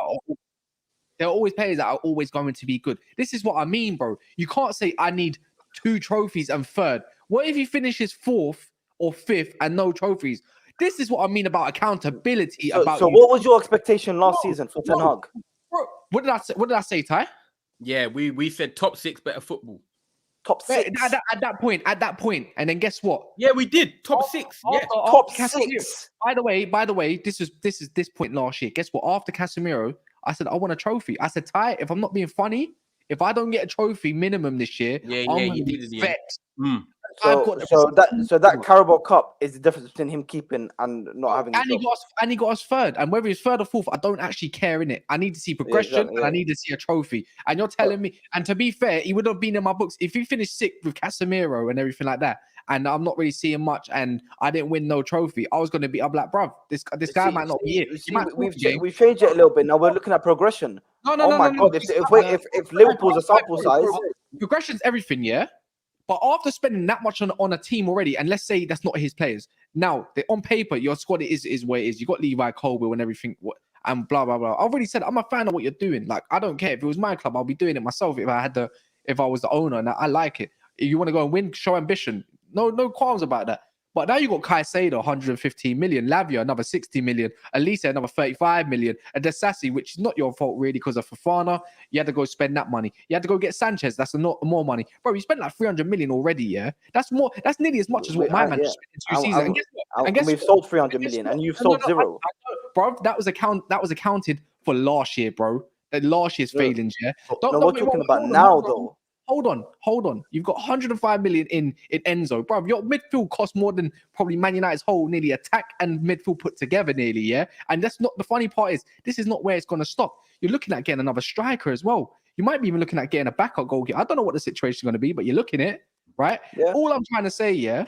are always going to be good. This is what I mean, bro. You can't say I need 2 trophies and third. What if he finishes 4th or 5th and no trophies? This is what I mean about accountability. So what was your expectation last season for Ten Hag? Bro, what did I say, Ty? Yeah, we said top 6 better football. Top 6 at that point, and then guess what? Yeah, we did top 6. Yeah, top 6. By the way, this is this point last year. Guess what? After Casemiro, I said I want a trophy. I said, Ty, if I'm not being funny, if I don't get a trophy minimum this year, I'm you did, vexed. So that Carabao Cup is the difference between him keeping and not having. And he got us third. And whether he's 3rd or 4th, I don't actually care in it. I need to see progression and I need to see a trophy. And you're telling me. And to be fair, he would have been in my books if he finished 6th with Casemiro and everything like that. And I'm not really seeing much, and I didn't win no trophy. I was going to be. I'm like, bruv, this guy might not be it. We've changed it a little bit. Now we're looking at progression. No. God! If Liverpool's a sample size, progression's everything, yeah. But after spending that much on a team already, and let's say that's not his players, now on paper your squad is where it is. You got Levi, Colwill, and everything, and blah blah blah. I already said I'm a fan of what you're doing. Like I don't care if it was my club, I'll be doing it myself. If I was the owner, and I like it. If you want to go and win, show ambition. No qualms about that. But now you got Caicedo, 115 million, Lavia, another 60 million, Olise, another 35 million, and Desassi, which is not your fault really because of Fofana. You had to go spend that money. You had to go get Sanchez. That's more money. Bro, you spent like 300 million already, yeah? That's nearly as much as what my man spent in 2 seasons. And guess what? We've sold 300 million and you've sold 0. Bro, that was accounted for last year, bro. last year's failings. Yeah, No, we're talking about now, though. Hold on. You've got 105 million in Enzo, bro. Your midfield costs more than probably Man United's whole nearly attack and midfield put together, nearly. Yeah, and that's not the funny part. Is this is not where it's going to stop? You're looking at getting another striker as well. You might be even looking at getting a backup goalkeeper. I don't know what the situation is going to be, but you're looking at it, right? Yeah. All I'm trying to say, yeah,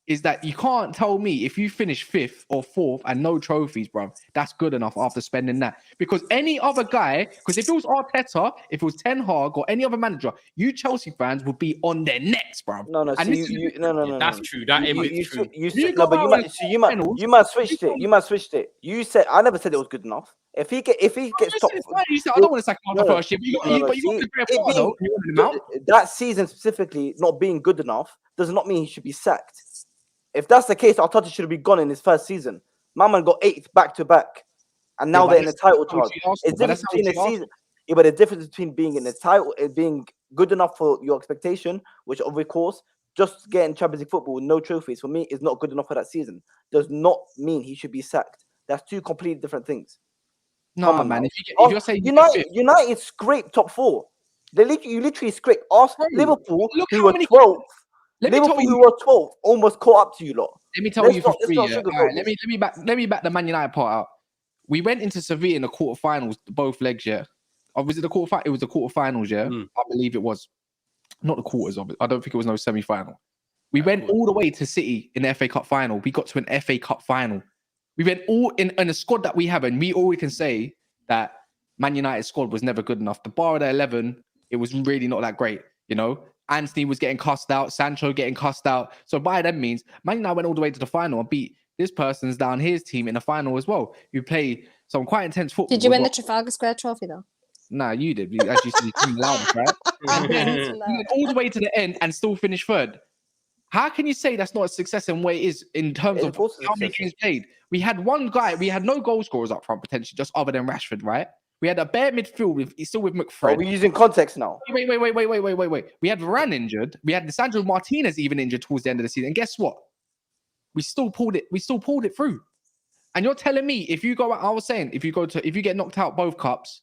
is that you can't tell me if you finish 5th or 4th and no trophies, bro, that's good enough after spending that. Because any other guy, because if it was Arteta, if it was Ten Hag or any other manager, you Chelsea fans would be on their necks, bro. No. That's true. That is true. You might switched it. You might switched it. You said I never said it was good enough. If he gets top, you said, I don't want to sack him after first year, but you got the great part, though. You wanted him out. That season specifically not being good enough does not mean he should be sacked. If that's the case, Arteta should have been gone in his first season. My man got 8th back to back, and now they're in the title charge. It's different between a season. Yeah, but the difference between being in the title, being good enough for your expectation, which of course, just getting Champions League football with no trophies for me is not good enough for that season. Does not mean he should be sacked. That's two completely different things. No, man. If you're saying United scraped top 4, you literally scraped. Liverpool, who were 12th. Liverpool, who were 12th, almost caught up to you lot. Let me tell you for free. Yeah. Right, let me back the Man United part out. We went into Sevilla in the quarterfinals, both legs. Yeah, or was it the quarterfinal? It was the quarterfinals. Yeah, I believe it was. Not the quarters of it. I don't think it was no semi-final. We went all the way to City in the FA Cup final. We got to an FA Cup final. We went all in a squad that we have, and we all can say that Man United squad was never good enough. The bar of the 11, it was really not that great, you know. Anthony was getting cussed out, Sancho getting cussed out. So by that means, Man United went all the way to the final and beat this person's down his team in the final as well. You play some quite intense football. Did you win the Trafalgar Square trophy though? Nah, you did. As you said, you loudest, right? And then you went all the way to the end and still finished 3rd. How can you say that's not a success in way it is in terms of how many games played? We had one guy, we had no goal scorers up front potentially, just other than Rashford, right? We had a bare midfield with McFred. Are we using context now? Wait. We had Varane injured. We had Lisandro Martinez even injured towards the end of the season. And guess what? We still pulled it through. And you're telling me if you go out, I was saying if you get knocked out both cups,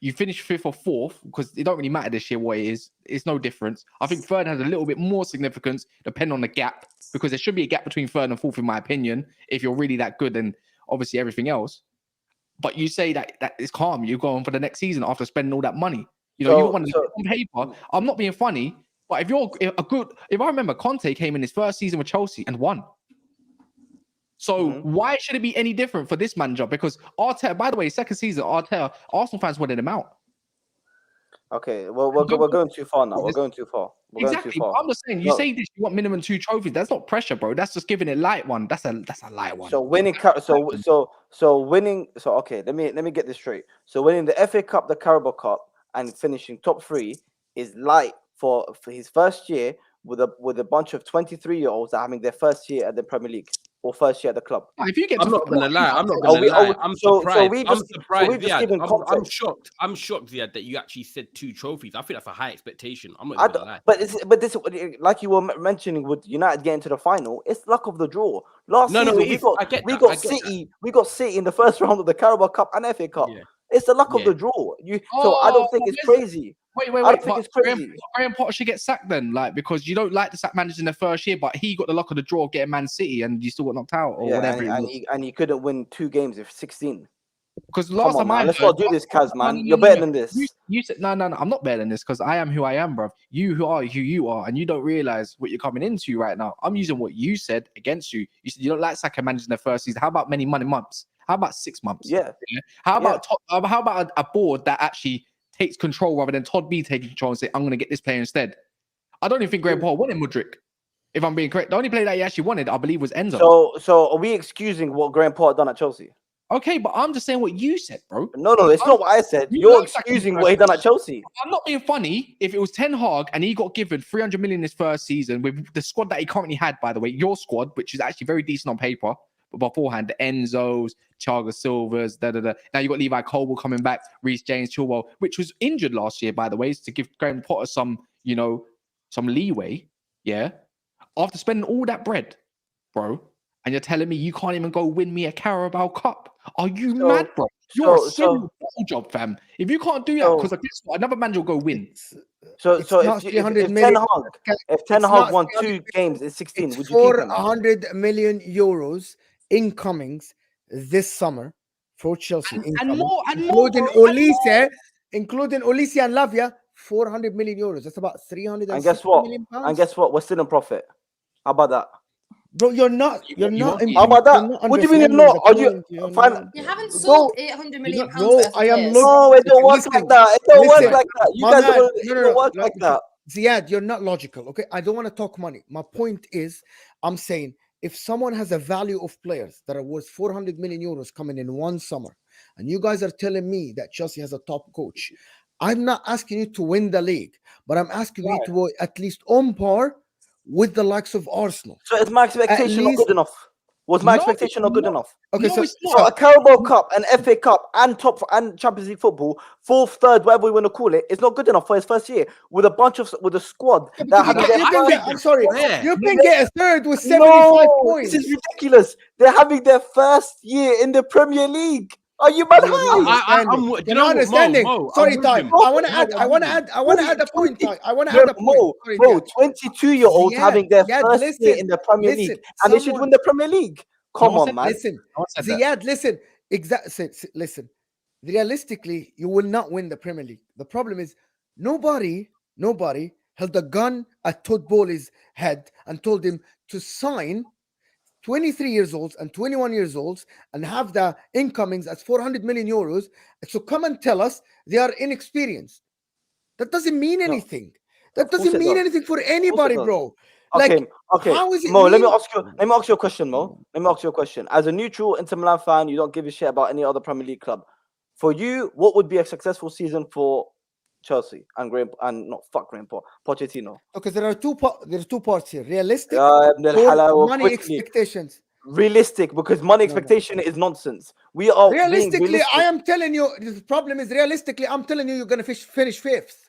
you finish 5th or 4th, because it don't really matter this year what it is. It's no difference. I think 3rd has a little bit more significance depending on the gap, because there should be a gap between 3rd and 4th, in my opinion, if you're really that good and obviously everything else. But you say that it's calm. You're going for the next season after spending all that money. You know, you want to on paper. I'm not being funny, but if I remember, Conte came in his first season with Chelsea and won. So why should it be any different for this manager? Because Arteta, by the way, second season, Arteta, Arsenal fans wanted him out. Okay, well, we're going too far now. We're going too far. Exactly. I'm just saying, you say this, you want minimum 2 trophies. That's not pressure, bro. That's just giving it light one. That's a light one. So winning, So okay, let me get this straight. So winning the FA Cup, the Carabao Cup, and finishing top 3 is light for his first year with a bunch of 23-year-olds that are having their first year at the Premier League or first year at the club. If you get, I'm not gonna lie. I'm surprised. I'm shocked. I'm shocked, Ziad, that you actually said 2 trophies. I think that's a high expectation. I'm not gonna lie. But this, like you were mentioning, with United getting to the final, it's luck of the draw. Last season, we got City in the first round of the Carabao Cup and FA Cup. Yeah. It's the luck of the draw. So I don't think it's crazy. Wait. I don't think it's crazy. Graham Potter should get sacked then, because you don't like the sack managers in the first year, but he got the luck of the draw of getting Man City, and you still got knocked out or whatever. And he couldn't win 2 games of 16. Because last time let's not do this, Kaz, man. You're better than this. You said no. I'm not better than this because I am who I am, bro. You who are who you are, and you don't realize what you're coming into right now. I'm using what you said against you. You said you don't like Saka managing the first season. How about many months? How about 6 months? Yeah. How about a board that actually takes control rather than Todd B taking control and say, I'm going to get this player instead? I don't even think Graham Potter wanted Mudryk. If I'm being correct, the only player that he actually wanted, I believe, was Enzo. So are we excusing what Graham Potter done at Chelsea? Okay, but I'm just saying what you said, bro. No, it's not what I said. You're excusing what he done at Chelsea. I'm not being funny. If it was Ten Hag and he got given 300 million his first season with the squad that he currently had, by the way, your squad, which is actually very decent on paper, but beforehand, the Enzos, Thiago Silvas, Now you got Levi Colwill coming back, Reece James, Chilwell, which was injured last year, by the way, to give Graham Potter some leeway. Yeah. After spending all that bread, bro, and you're telling me you can't even go win me a Carabao Cup? Are you mad, bro? You're a So- serial bottle job, fam. If you can't do that, So- because guess what, another man will go win. So It's so not if 300 Ten million. Hag if Ten It's Hag not won 300 2 games in 16, It's would you keep him? 400 million euros incomings this summer for Chelsea. And incoming, more, and more, including bro, and more. Olise and Lavia, 400 million euros. That's about 360 And guess what? million pounds. And guess what? We're still in profit. How about that? Bro, you're not. You're You not. won't be. How about you're that? not What do you mean you're understanding not? the Are you point. You're fine? not. You haven't No, sold 800 million not- pounds no, worth of I am players. not- No, it don't work Listen, like that. It don't work listen, like that. You my guys man, don't. It no, don't work no, like that. Ziad, you're not logical. Okay, I don't want to talk money. My point is, I'm saying if someone has a value of players that are worth 400 million euros coming in one summer, and you guys are telling me that Chelsea has a top coach, I'm not asking you to win the league, but I'm asking you to go at least on par with the likes of Arsenal. So is my expectation not least- good enough? Was my No, expectation not good no. enough? Okay, No, so, it's So not. a Carabao Cup, an FA Cup, and Champions League football, 4th, 3rd, whatever we want to call it, is not good enough for his first year with a squad Yeah, that because having you their can get, first. I'm sorry, Yeah. you can get a third with 75 No, points. this is ridiculous. They're having their first year in the Premier League. Are you mad You're not high? understanding. do you You're know not what, understanding. Mo, Sorry, I'm with Ty. him. I want to No, add. I I'm want to with add. I want to add a point, Ty. I want to No, add a point. Sorry, Mo, Ziad. 22-year-olds Ziad, having their Ziad, first year listen, in the Premier listen, League, and they should someone- win the Premier League. Come one on, second, man. Listen, No one said that. Ziad, listen. Listen. Realistically, you will not win the Premier League. The problem is nobody held a gun at Todd Bowley's head and told him to sign 23 years old and 21 years old and have the incomings as 400 million euros. So come and tell us they are inexperienced. That doesn't mean anything. That Of course doesn't it mean does. anything for anybody, does. bro. Okay, Like, okay. how is it Mo, let me mean- ask you a question, Mo. Let me ask you a question. As a neutral Inter Milan fan, you don't give a shit about any other Premier League club. For you, what would be a successful season for Chelsea and Pochettino? Okay, there's two parts here. Realistic Halal or or money quickly. expectations. Realistic, because money No, no. expectation is nonsense. We are being Realistically, realistic. I am telling you, the problem is realistically, I'm telling you, you're gonna finish 5th.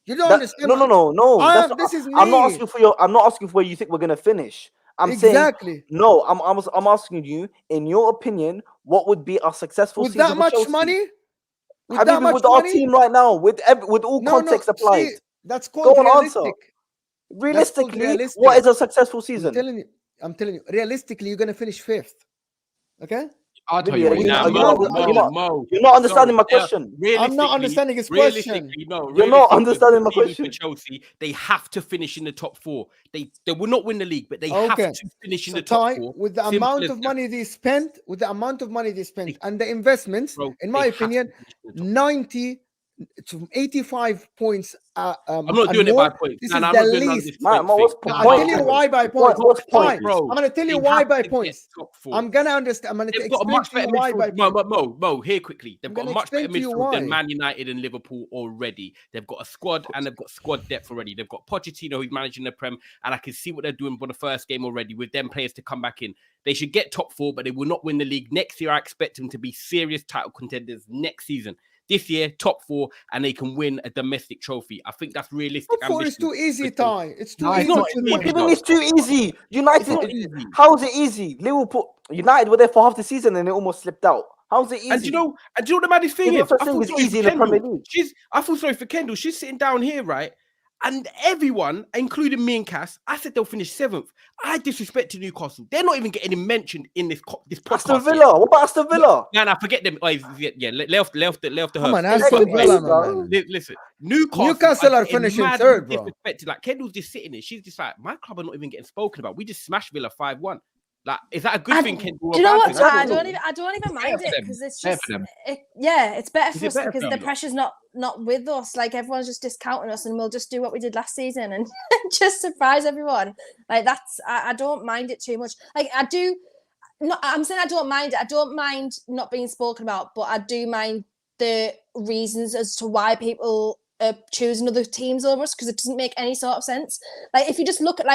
You don't That- understand. no. This is I'm not me. asking for your. I'm not asking for where you think we're gonna finish. I'm saying Exactly. no. I'm asking you, in your opinion, what would be a successful With season that for much Chelsea? money, with Have that you been much with our money, team right now with all context applied? See, that's Go called on, answer. realistic. Realistically, realistic. what is a successful I'm season? telling you, realistically, you're gonna finish 5th. Okay. I'll tell Really, you are right you now. not- Mo. You're not understanding Sorry, my question. I'm not understanding his question. Realistically, no. You're not realistically, understanding my the season question. For Chelsea, they have to finish in the top 4. They will not win the league, but they Okay. have to finish in So the top Ty, 4. with the Simple amount as of that. money they spent, and the investments, Bro, in they my have to opinion, finish in the top 90 to 85 points. I'm not and doing it more, by points. This Nah, is nah, I'm the not doing none of least. this Man, point what's thing. the I'll point? tell you why by points. What's the point? Fine. Bro, I'm gonna tell you they why have by to get points. top 4. I'm gonna understand. I'm gonna They've got a explain much to you better why by midfield. points. Mo, here quickly. They've I'm got a gonna much better explain to you midfield than why. Man United and Liverpool already. They've got a squad and they've got squad depth already. They've got Pochettino who's managing the Prem, and I can see what they're doing for the first game already with them players to come back in. They should get top 4, but they will not win the league. Next year, I expect them to be serious title contenders next season. This year, top 4, and they can win a domestic trophy. I think that's realistic. Top 4 is too easy, Ty. It's too No, it's easy. not to easy. win. What do you mean it's too easy? United. not easy. How is it easy? United were there for half the season and they almost slipped out. How's it easy? And do you know what the maddest thing There's is? no such I thing feel as sorry easy for in the Premier Kendall. League. I feel sorry for Kendall. She's sitting down here, right? And everyone, including me and Cass, I said they'll finish 7th. I disrespected Newcastle. They're not even getting mentioned in this podcast. Aston Villa. What about Aston Villa? Nah, forget them. Oh, yeah, lay off the Come on, herbs. Aston Hey, Villa, bro. man. Listen, Newcastle Newcastle are getting finishing mad 3rd, bro. disrespected. Like Kendall's just sitting there. She's just like, my club are not even getting spoken about. We just smashed Villa 5-1. Like, is that a good thing, Kendall? Do you know or a what, bad thing? Ty? I don't even mind for it them. because it's Fair just for them. it's better Is for it us better for because the them? pressure's not with us. Like everyone's just discounting us, and we'll just do what we did last season and just surprise everyone. Like that's I don't mind it too much. Like I do. No, I'm saying I don't mind it. I don't mind not being spoken about, but I do mind the reasons as to why people are choosing other teams over us because it doesn't make any sort of sense. Like if you just look at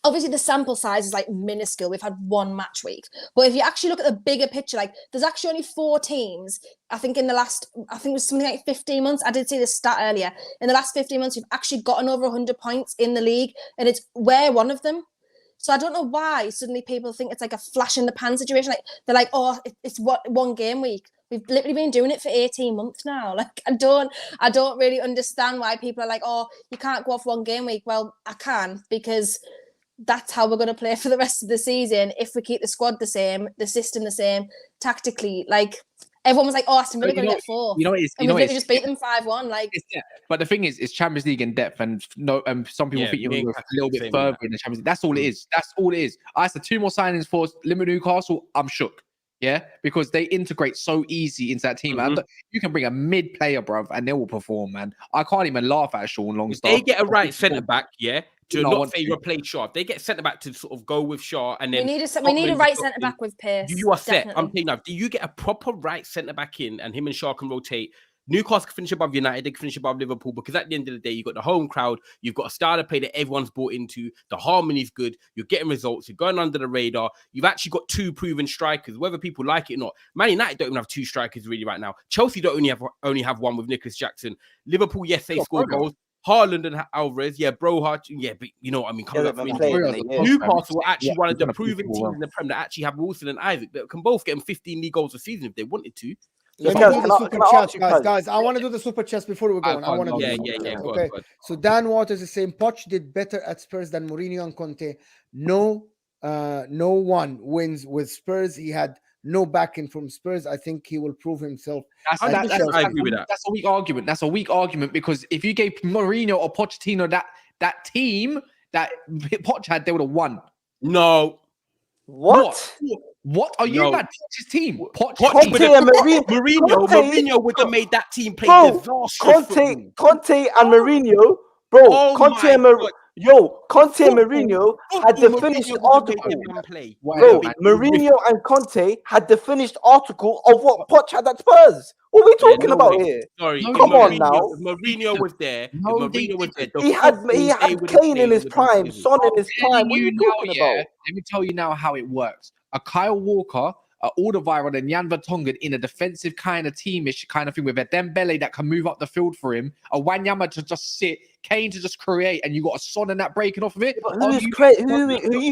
obviously the sample size is like minuscule. We've had 1 match week. But if you actually look at the bigger picture, like there's actually only 4 teams, I think it was something like 15 months. I did see this stat earlier. In the last 15 months, we've actually gotten over 100 points in the league. And we're one of them. So I don't know why suddenly people think it's like a flash in the pan situation. Like they're like, oh, it's what 1 game week. We've literally been doing it for 18 months now. Like I don't really understand why people are like, oh, you can't go off 1 game week. Well, I can, because that's how we're going to play for the rest of the season if we keep the squad the same, the system the same, tactically. Like everyone was like, oh, Aston Villa going to get 4. You know, it's, and we literally just beat them 5-1. Like, but the thing is, it's Champions League in depth, and some people think you're going to go a little bit further in the Champions League. That's all it is. That's all it is. I said 2 more signings for Newcastle. I'm shook. Yeah, because they integrate so easy into that team. You can bring a mid player, bruv, and they will perform, man. I can't even laugh at Sean Longstaff. They get a right centre back, yeah. To not say replace Shaw. If they get centre back to sort of go with Shaw, and then we need a right centre back with pace. You are set. I'm telling you now. Do you get a proper right centre back in, and him and Shaw can rotate? Newcastle can finish above United, they can finish above Liverpool, because at the end of the day, you've got the home crowd, you've got a style of play that everyone's bought into, the harmony's good, you're getting results, you're going under the radar, you've actually got 2 proven strikers, whether people like it or not. Man United don't even have 2 strikers really right now. Chelsea don't only have 1 with Nicholas Jackson. Liverpool, yes, they score goals. Haaland and Alvarez, yeah, Brohart, yeah, but you know what I mean. Newcastle are actually one of the proven teams in the Prem that actually have Wilson and Isaac that can both get them 15 league goals a season if they wanted to. Let's do the super chat, guys. I want to do the super chats before we go on. I want to Go okay. On. So Dan Waters is saying Poch did better at Spurs than Mourinho and Conte. No one wins with Spurs. He had no backing from Spurs. I think he will prove himself. I agree with that. That's a weak argument. That's a weak argument, because if you gave Mourinho or Pochettino that team that Poch had, they would have won. No. What are you mad? Poch's team. Mourinho would have made that team play disastrous. Conte and Mourinho, bro. Conte and Mourinho had the finished article. Bro, Mourinho and Conte had the finished article of what Poch had at Spurs. What are we talking about here? Sorry, come on now. Mourinho was there. He had Kane in his prime, Son in his prime. What are you talking about? Let me tell you now how it works. A Kyle Walker, Alderweireld, and Jan Vertonghen in a defensive kind of teamish kind of thing with a Dembele that can move up the field for him, a Wanyama to just sit, Kane to just create, and you got a Son and that breaking off of it. Who are you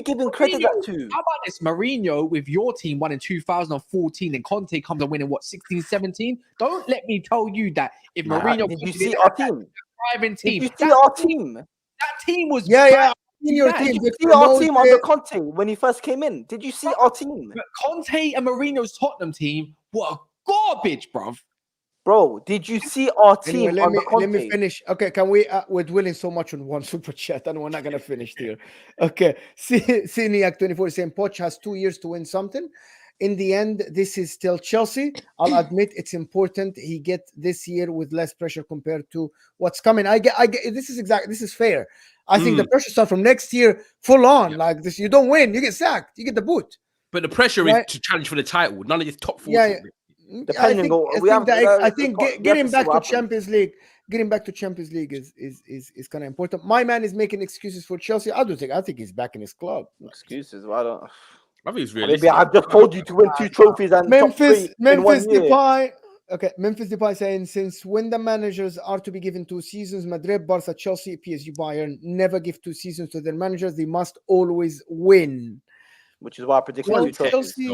giving credit that to? How about this? Mourinho with your team won in 2014, and Conte comes and winning 16, 17. Don't let me tell you that if Mourinho did you see our team? Thriving team. Did you see our team? That team was Your team. Did you see our team under Conte when he first came in? Did you see our team? Conte and Mourinho's Tottenham team were garbage, bruv. Bro, did you see our team under Conte? Let me finish. Okay, can we? We're dwelling so much on one super chat, and we're not gonna finish here. Okay, Siniac24 saying Poch has 2 years to win something. In the end, this is still Chelsea. I'll admit it's important he get this year with less pressure compared to what's coming. I get. This is fair. I think the pressure starts from next year, full on like this. You don't win, you get sacked, you get the boot. But the pressure is to challenge for the title. None of this top 4. I think getting back to Champions League is kind of important. My man is making excuses for Chelsea. I think he's back in his club. Excuses? Why don't? I think it's realistic. Maybe I've just told you to win 2 trophies and Memphis Depay. Okay, Memphis Depay saying, since when the managers are to be given 2 seasons, Madrid, Barca, Chelsea, PSG, Bayern never give 2 seasons to their managers. They must always win. Which is why I predicted 2 trophies.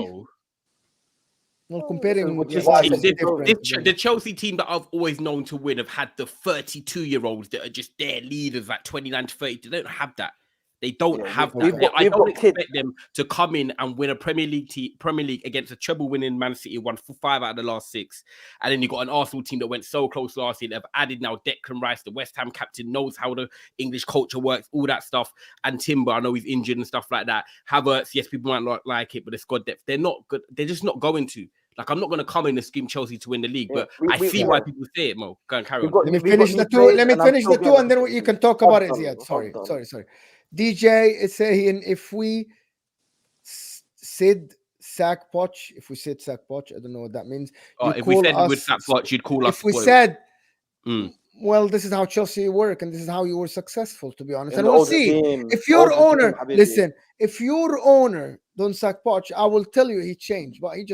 Comparing with the Chelsea team that I've always known to win have had the 32-year-olds that are just their leaders, like 29 to 30. They don't have that. They don't have that. I don't expect them to come in and win a Premier League against a treble-winning Man City, won 5 out of the last 6. And then you got an Arsenal team that went so close last year. They've added now Declan Rice, the West Ham captain, knows how the English culture works, all that stuff. And Timber, I know he's injured and stuff like that. Havertz, yes, people might not like it, but the squad depth, they're not good. They're just not going to. Like, I'm not going to come in and scheme Chelsea to win the league, but I see why people say it, Mo. Go and carry on. Let me finish the 2, and then you can talk about it, Ziad. Sorry. DJ is saying, if we said sack Poch, I don't know what that means. If we said we would sack Poch, you'd call us. If we said, well, this is how Chelsea work, and this is how you were successful, to be honest. And we'll see. If your owner, if your owner don't sack Poch, I will tell you he changed, but he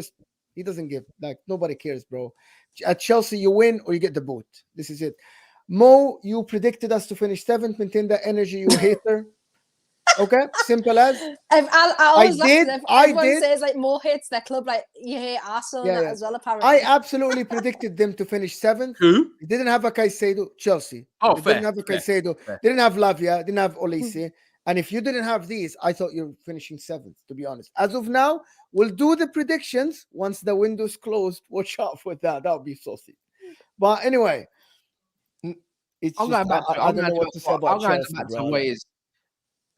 doesn't give. Like, nobody cares, bro. At Chelsea, you win or you get the boot. This is it. Mo, you predicted us to finish 7th. Maintain that energy, you hater. Okay, simple as. I always laugh did, because I everyone did. says like Mo hates their club, like you hate Arsenal and Yeah, that yeah. as well. Apparently, I absolutely predicted them to finish 7th. Who? They didn't have a Caicedo, Chelsea. Oh, They fair, didn't have a fair, Caicedo. fair. Didn't have Lavia. Didn't have Olise. And if you didn't have these, I thought you were finishing 7th, to be honest. As of now, we'll do the predictions once the window's closed. Watch out for that. That would be saucy. But anyway, it's I'm just, going back to. I don't know what to say about I'm going Chelsea, back to bro. what it is.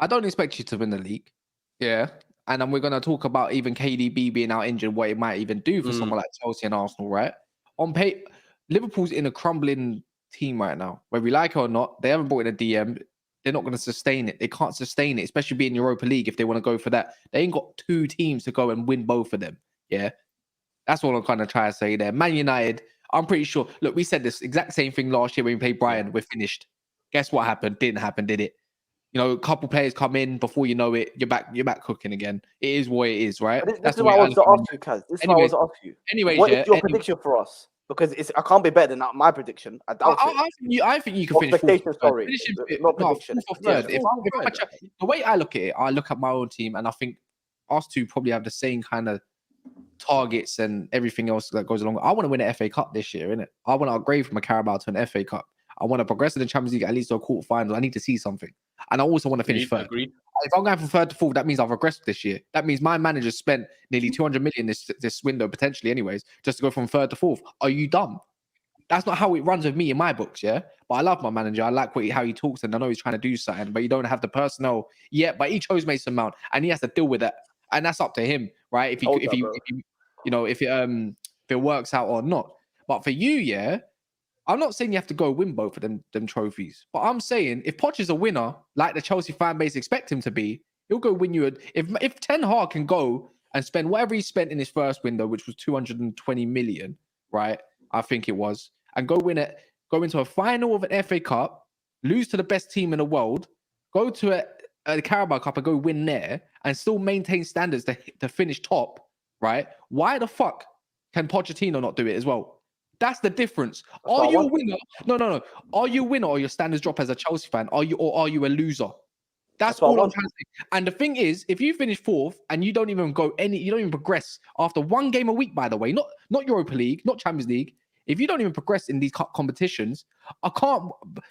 I don't expect you to win the league. Yeah. And then we're going to talk about even KDB being out injured, what it might even do for someone like Chelsea and Arsenal, right? On paper, Liverpool's in a crumbling team right now. Whether we like it or not, they haven't brought in a DM. They're not going to sustain it. They can't sustain it, especially being Europa League if they want to go for that. They ain't got 2 teams to go and win both of them. Yeah. That's what I'm kind of trying to say there. Man United, I'm pretty sure. Look, we said this exact same thing last year when we played Brighton. We're finished. Guess what happened? Didn't happen, did it? You know, a couple players come in before you know it, you're back cooking again. It is what it is, right? This is what I was to ask you, Kaz. This is what I was to ask you. Anyways, what is your prediction for us? Because I can't be better than my prediction. I doubt it. I think you can finish fourth. Sorry, not prediction. Fourth or third. The way I look at it, I look at my own team, and I think us two probably have the same kind of targets and everything else that goes along. I want to win an FA Cup this year, innit? I want to upgrade from a Carabao to an FA Cup. I want to progress in the Champions League at least to a quarterfinal. I need to see something. And I also want to finish third. Agreed. If I'm going from third to fourth, that means I've regressed this year. That means my manager spent nearly 200 million this window, potentially anyways, just to go from third to fourth. Are you dumb? That's not how it runs with me in my books, yeah? But I love my manager. I like how he talks, and I know he's trying to do something, but you don't have the personnel yet. But he chose Mason Mount, and he has to deal with that. And that's up to him, right? If it works out or not. But for you, yeah, I'm not saying you have to go win both of them trophies, but I'm saying if Poch is a winner, like the Chelsea fan base expect him to be, he'll go win you. If Ten Hag can go and spend whatever he spent in his first window, which was 220 million, right? I think it was, and go win it, go into a final of an FA Cup, lose to the best team in the world, go to a Carabao Cup and go win there, and still maintain standards to finish top, right? Why the fuck can Pochettino not do it as well? That's the difference. Are you a winner? No. Are you a winner or your standards drop as a Chelsea fan? Are you a loser? That's all I'm trying to say. And the thing is, if you finish fourth and you don't even progress after one game a week, by the way, not Europa League, not Champions League. If you don't even progress in these competitions,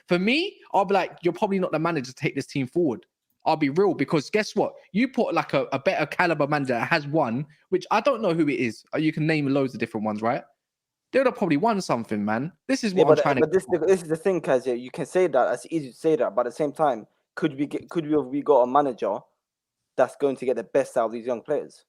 for me, I'll be like, you're probably not the manager to take this team forward. I'll be real, because guess what? You put like a better caliber manager that has won, which I don't know who it is. You can name loads of different ones, right? They would have probably won something, man. This is what I'm trying to. But this is the thing, Kaz. Yeah, you can say that. It's easy to say that, but at the same time, could we got a manager that's going to get the best out of these young players?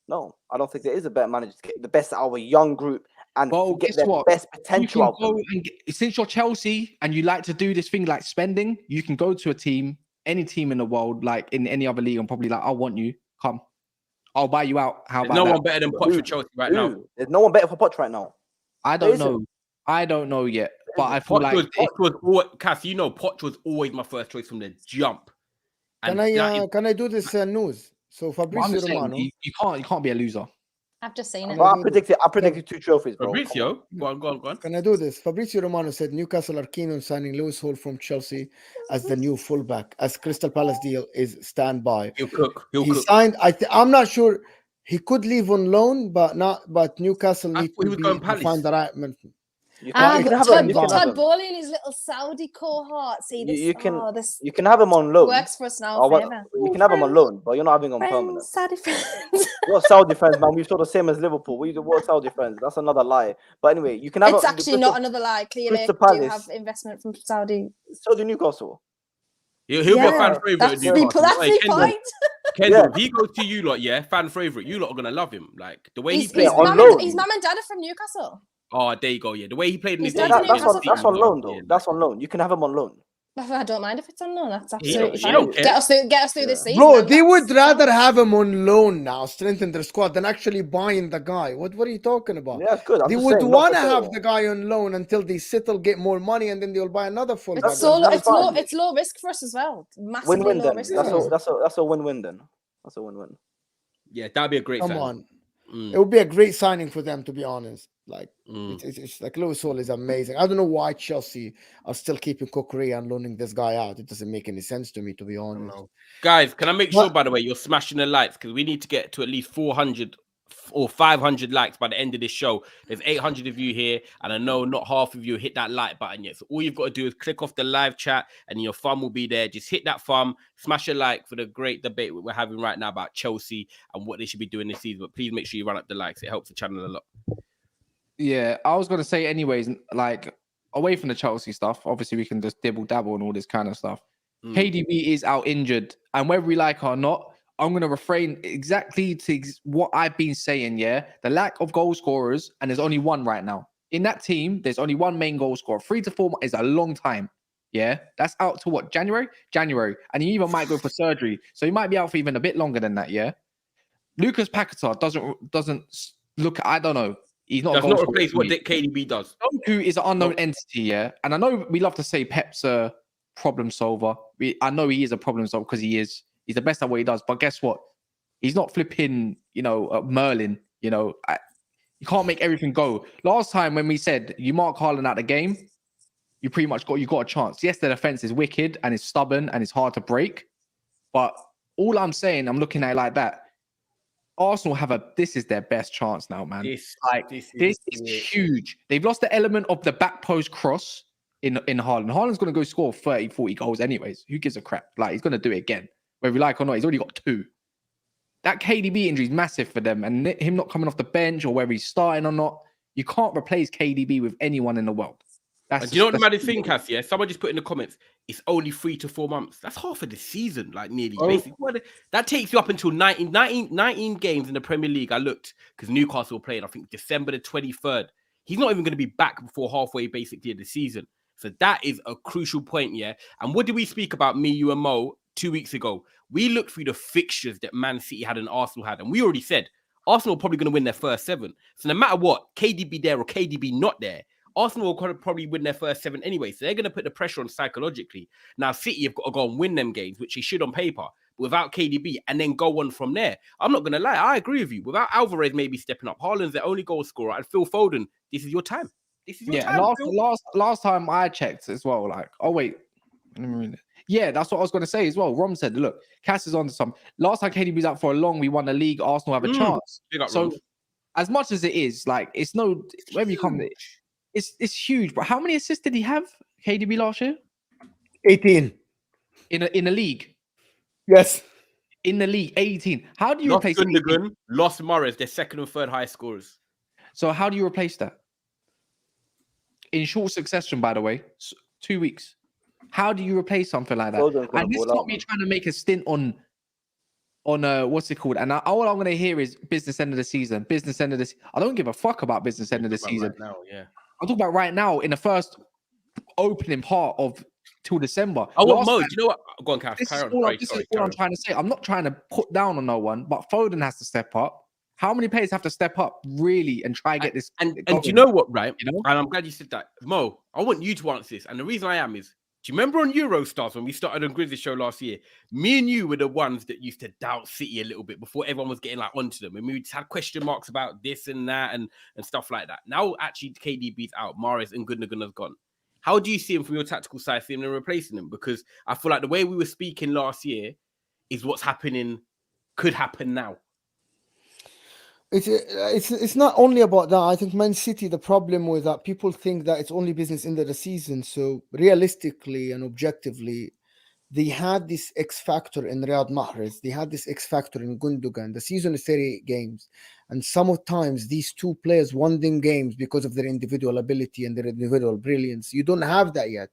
No, I don't think there is a better manager to get the best out of a young group and get the best potential out of them. Since you're Chelsea and you like to do this thing like spending, you can go to a team, any team in the world, like in any other league, and probably like, I want you, come. I'll buy you out. How about no that? one better than Poch for Chelsea right now. There's no one better for Poch right now. I don't know yet, but I feel like Cass, you know, Poch was always my first choice from the jump. Can I do this news? So Fabrizio Romano, you can't be a loser. I've just seen it. Well, I predicted 2 trophies, bro. Fabrizio, go on. Can I do this? Fabrizio Romano said Newcastle are keen on signing Lewis Hall from Chelsea as the new fullback, as Crystal Palace deal is standby. He'll cook. Signed. I'm not sure. He could leave on loan, but Newcastle need to find the right man. Todd Bowley and his little Saudi cohort. See this? You can have him on loan. Works for us now. You can have him on loan, but you're not having him on permanent. Saudi fans. What Saudi fans, man? We've saw the same as Liverpool. What Saudi fans? That's another lie. But anyway, you can have. It's actually not another lie. Clearly, do have investment from Saudi. So do Newcastle. He'll be a fan favorite. That's the point. Kendall, if he goes to you lot, fan favorite, you lot are gonna love him. Like the way he plays. His mum and dad are from Newcastle. Oh, there you go. Yeah, the way he played in his that's on loan though. That's on loan. You can have him on loan. I don't mind if it's on loan. That's absolutely fine. Get us through this season. Bro, they would rather have him on loan now, strengthen their squad, than actually buying the guy. What are you talking about? Yeah, it's good. They would want to have the guy on loan until they settle, get more money, and then they'll buy another fullback. It's low risk for us as well. Massively win-win low then. risk. That's a win-win then. That's a win-win. Yeah, that'd be a great. Come on. It would be a great signing for them, to be honest. Like it's like Lewis Hall is amazing. I don't know why Chelsea are still keeping Kukurea and loaning this guy out. It doesn't make any sense to me, to be honest. Guys, can I make sure, by the way, you're smashing the likes, because we need to get to at least 400 or 500 likes by the end of this show. There's 800 of you here, and I know not half of you hit that like button yet. So all you've got to do is click off the live chat, and your thumb will be there. Just hit that thumb, smash a like for the great debate we're having right now about Chelsea and what they should be doing this season. But please make sure you run up the likes. It helps the channel a lot. Yeah, I was going to say anyways, like, away from the Chelsea stuff, obviously we can just dibble-dabble and all this kind of stuff. KDB is out injured, and whether we like it or not, I'm going to refrain exactly to what I've been saying, yeah? The lack of goal scorers, and there's only one right now. In that team, there's only one main goal scorer. 3 to 4 is a long time, yeah? That's out to what, January? And he even might go for surgery, so he might be out for even a bit longer than that, yeah? Lucas Paquetá doesn't look, I don't know. He's not. Does not replace what KDB does. Doku is an unknown entity, yeah. And I know we love to say Pep's a problem solver. I know he is a problem solver because he is. He's the best at what he does. But guess what? He's not flipping, Merlin. You can't make everything go. Last time when we said you mark Haaland out the game, you pretty much got a chance. Yes, the defense is wicked and it's stubborn and it's hard to break. But all I'm saying, I'm looking at it like that. Arsenal this is their best chance now, man. This is huge. They've lost the element of the back post cross in Haaland. Haaland's going to go score 30, 40 goals anyways. Who gives a crap? Like, he's going to do it again. Whether you like or not, he's already got 2. That KDB injury is massive for them. And him not coming off the bench or whether he's starting or not, you can't replace KDB with anyone in the world. Do you know what the maddest thing, Cass? Yeah, someone just put in the comments, it's only 3 to 4 months. That's half of the season, like nearly. Basically, that takes you up until 19 games in the Premier League. I looked because Newcastle played, I think, December the 23rd. He's not even going to be back before halfway, basically, of the season. So that is a crucial point, yeah. And what did we speak about, me, you, and Mo, 2 weeks ago? We looked through the fixtures that Man City had and Arsenal had, and we already said Arsenal are probably going to win their first 7. So no matter what, KDB there or KDB not there, Arsenal will probably win their first 7 anyway, so they're going to put the pressure on psychologically. Now, City have got to go and win them games, which he should on paper, without KDB, and then go on from there. I'm not going to lie, I agree with you. Without Alvarez maybe stepping up, Haaland's their only goal scorer, and Phil Foden, this is your time. This is your time. Last time I checked as well, like, oh wait, yeah, that's what I was going to say as well. Rom said, look, Cass is on to some. Last time KDB's out for a long, we won the league, Arsenal have a chance. So, as much as it is, like, it's no, wherever you come, it's huge. But how many assists did he have, KDB, last year? 18. In a league? Yes. In the league, 18. How do you replace Gundogan, lost Morris, their second and third highest scorers. So how do you replace that? In short succession, by the way, 2 weeks. How do you replace something like that? And this is not me trying to make a stint on what's it called? And all I'm going to hear is business end of the season. Business end of the I don't give a fuck about business end of the season. Right now, yeah. I'm talking about right now in the first opening part of till December. Oh, what mode? You know what? Go on, Cass. This is all I'm trying to say. I'm not trying to put down on no one, but Foden has to step up. How many players have to step up really and try and get this? And do you know what, right? You know? And I'm glad you said that. Mo, I want you to answer this. And the reason I am is, do you remember on Eurostars when we started on Grizzly Show last year? Me and you were the ones that used to doubt City a little bit before everyone was getting like onto them. And we just had question marks about this and that and stuff like that. Now, actually, KDB's out. Mahrez and Gundogan have gone. How do you see him from your tactical side, seeing them replacing them? Because I feel like the way we were speaking last year is what's happening, could happen now. It's not only about that. I think Man City, the problem with that, people think that it's only business end of the season. So realistically and objectively, they had this X factor in Riyad Mahrez. They had this X factor in Gundogan. The season is 38 games. And sometimes these two players won them games because of their individual ability and their individual brilliance. You don't have that yet.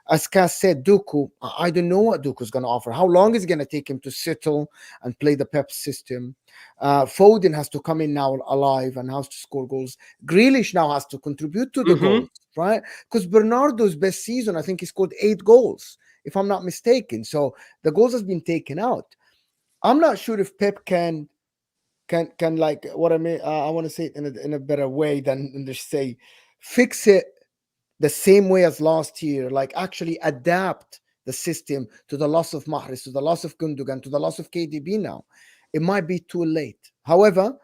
As Cass said, Doku, I don't know what Doku's going to offer. How long is it going to take him to settle and play the Pep system? Foden has to come in now alive and has to score goals. Grealish now has to contribute to the goals, right? Because Bernardo's best season, I think he scored 8 goals, if I'm not mistaken. So the goals has been taken out. I'm not sure if Pep can like what I mean. I want to say it in a better way than just say fix it the same way as last year, like actually adapt the system to the loss of Mahrez, to the loss of Gundogan, to the loss of KDB now. It might be too late. However,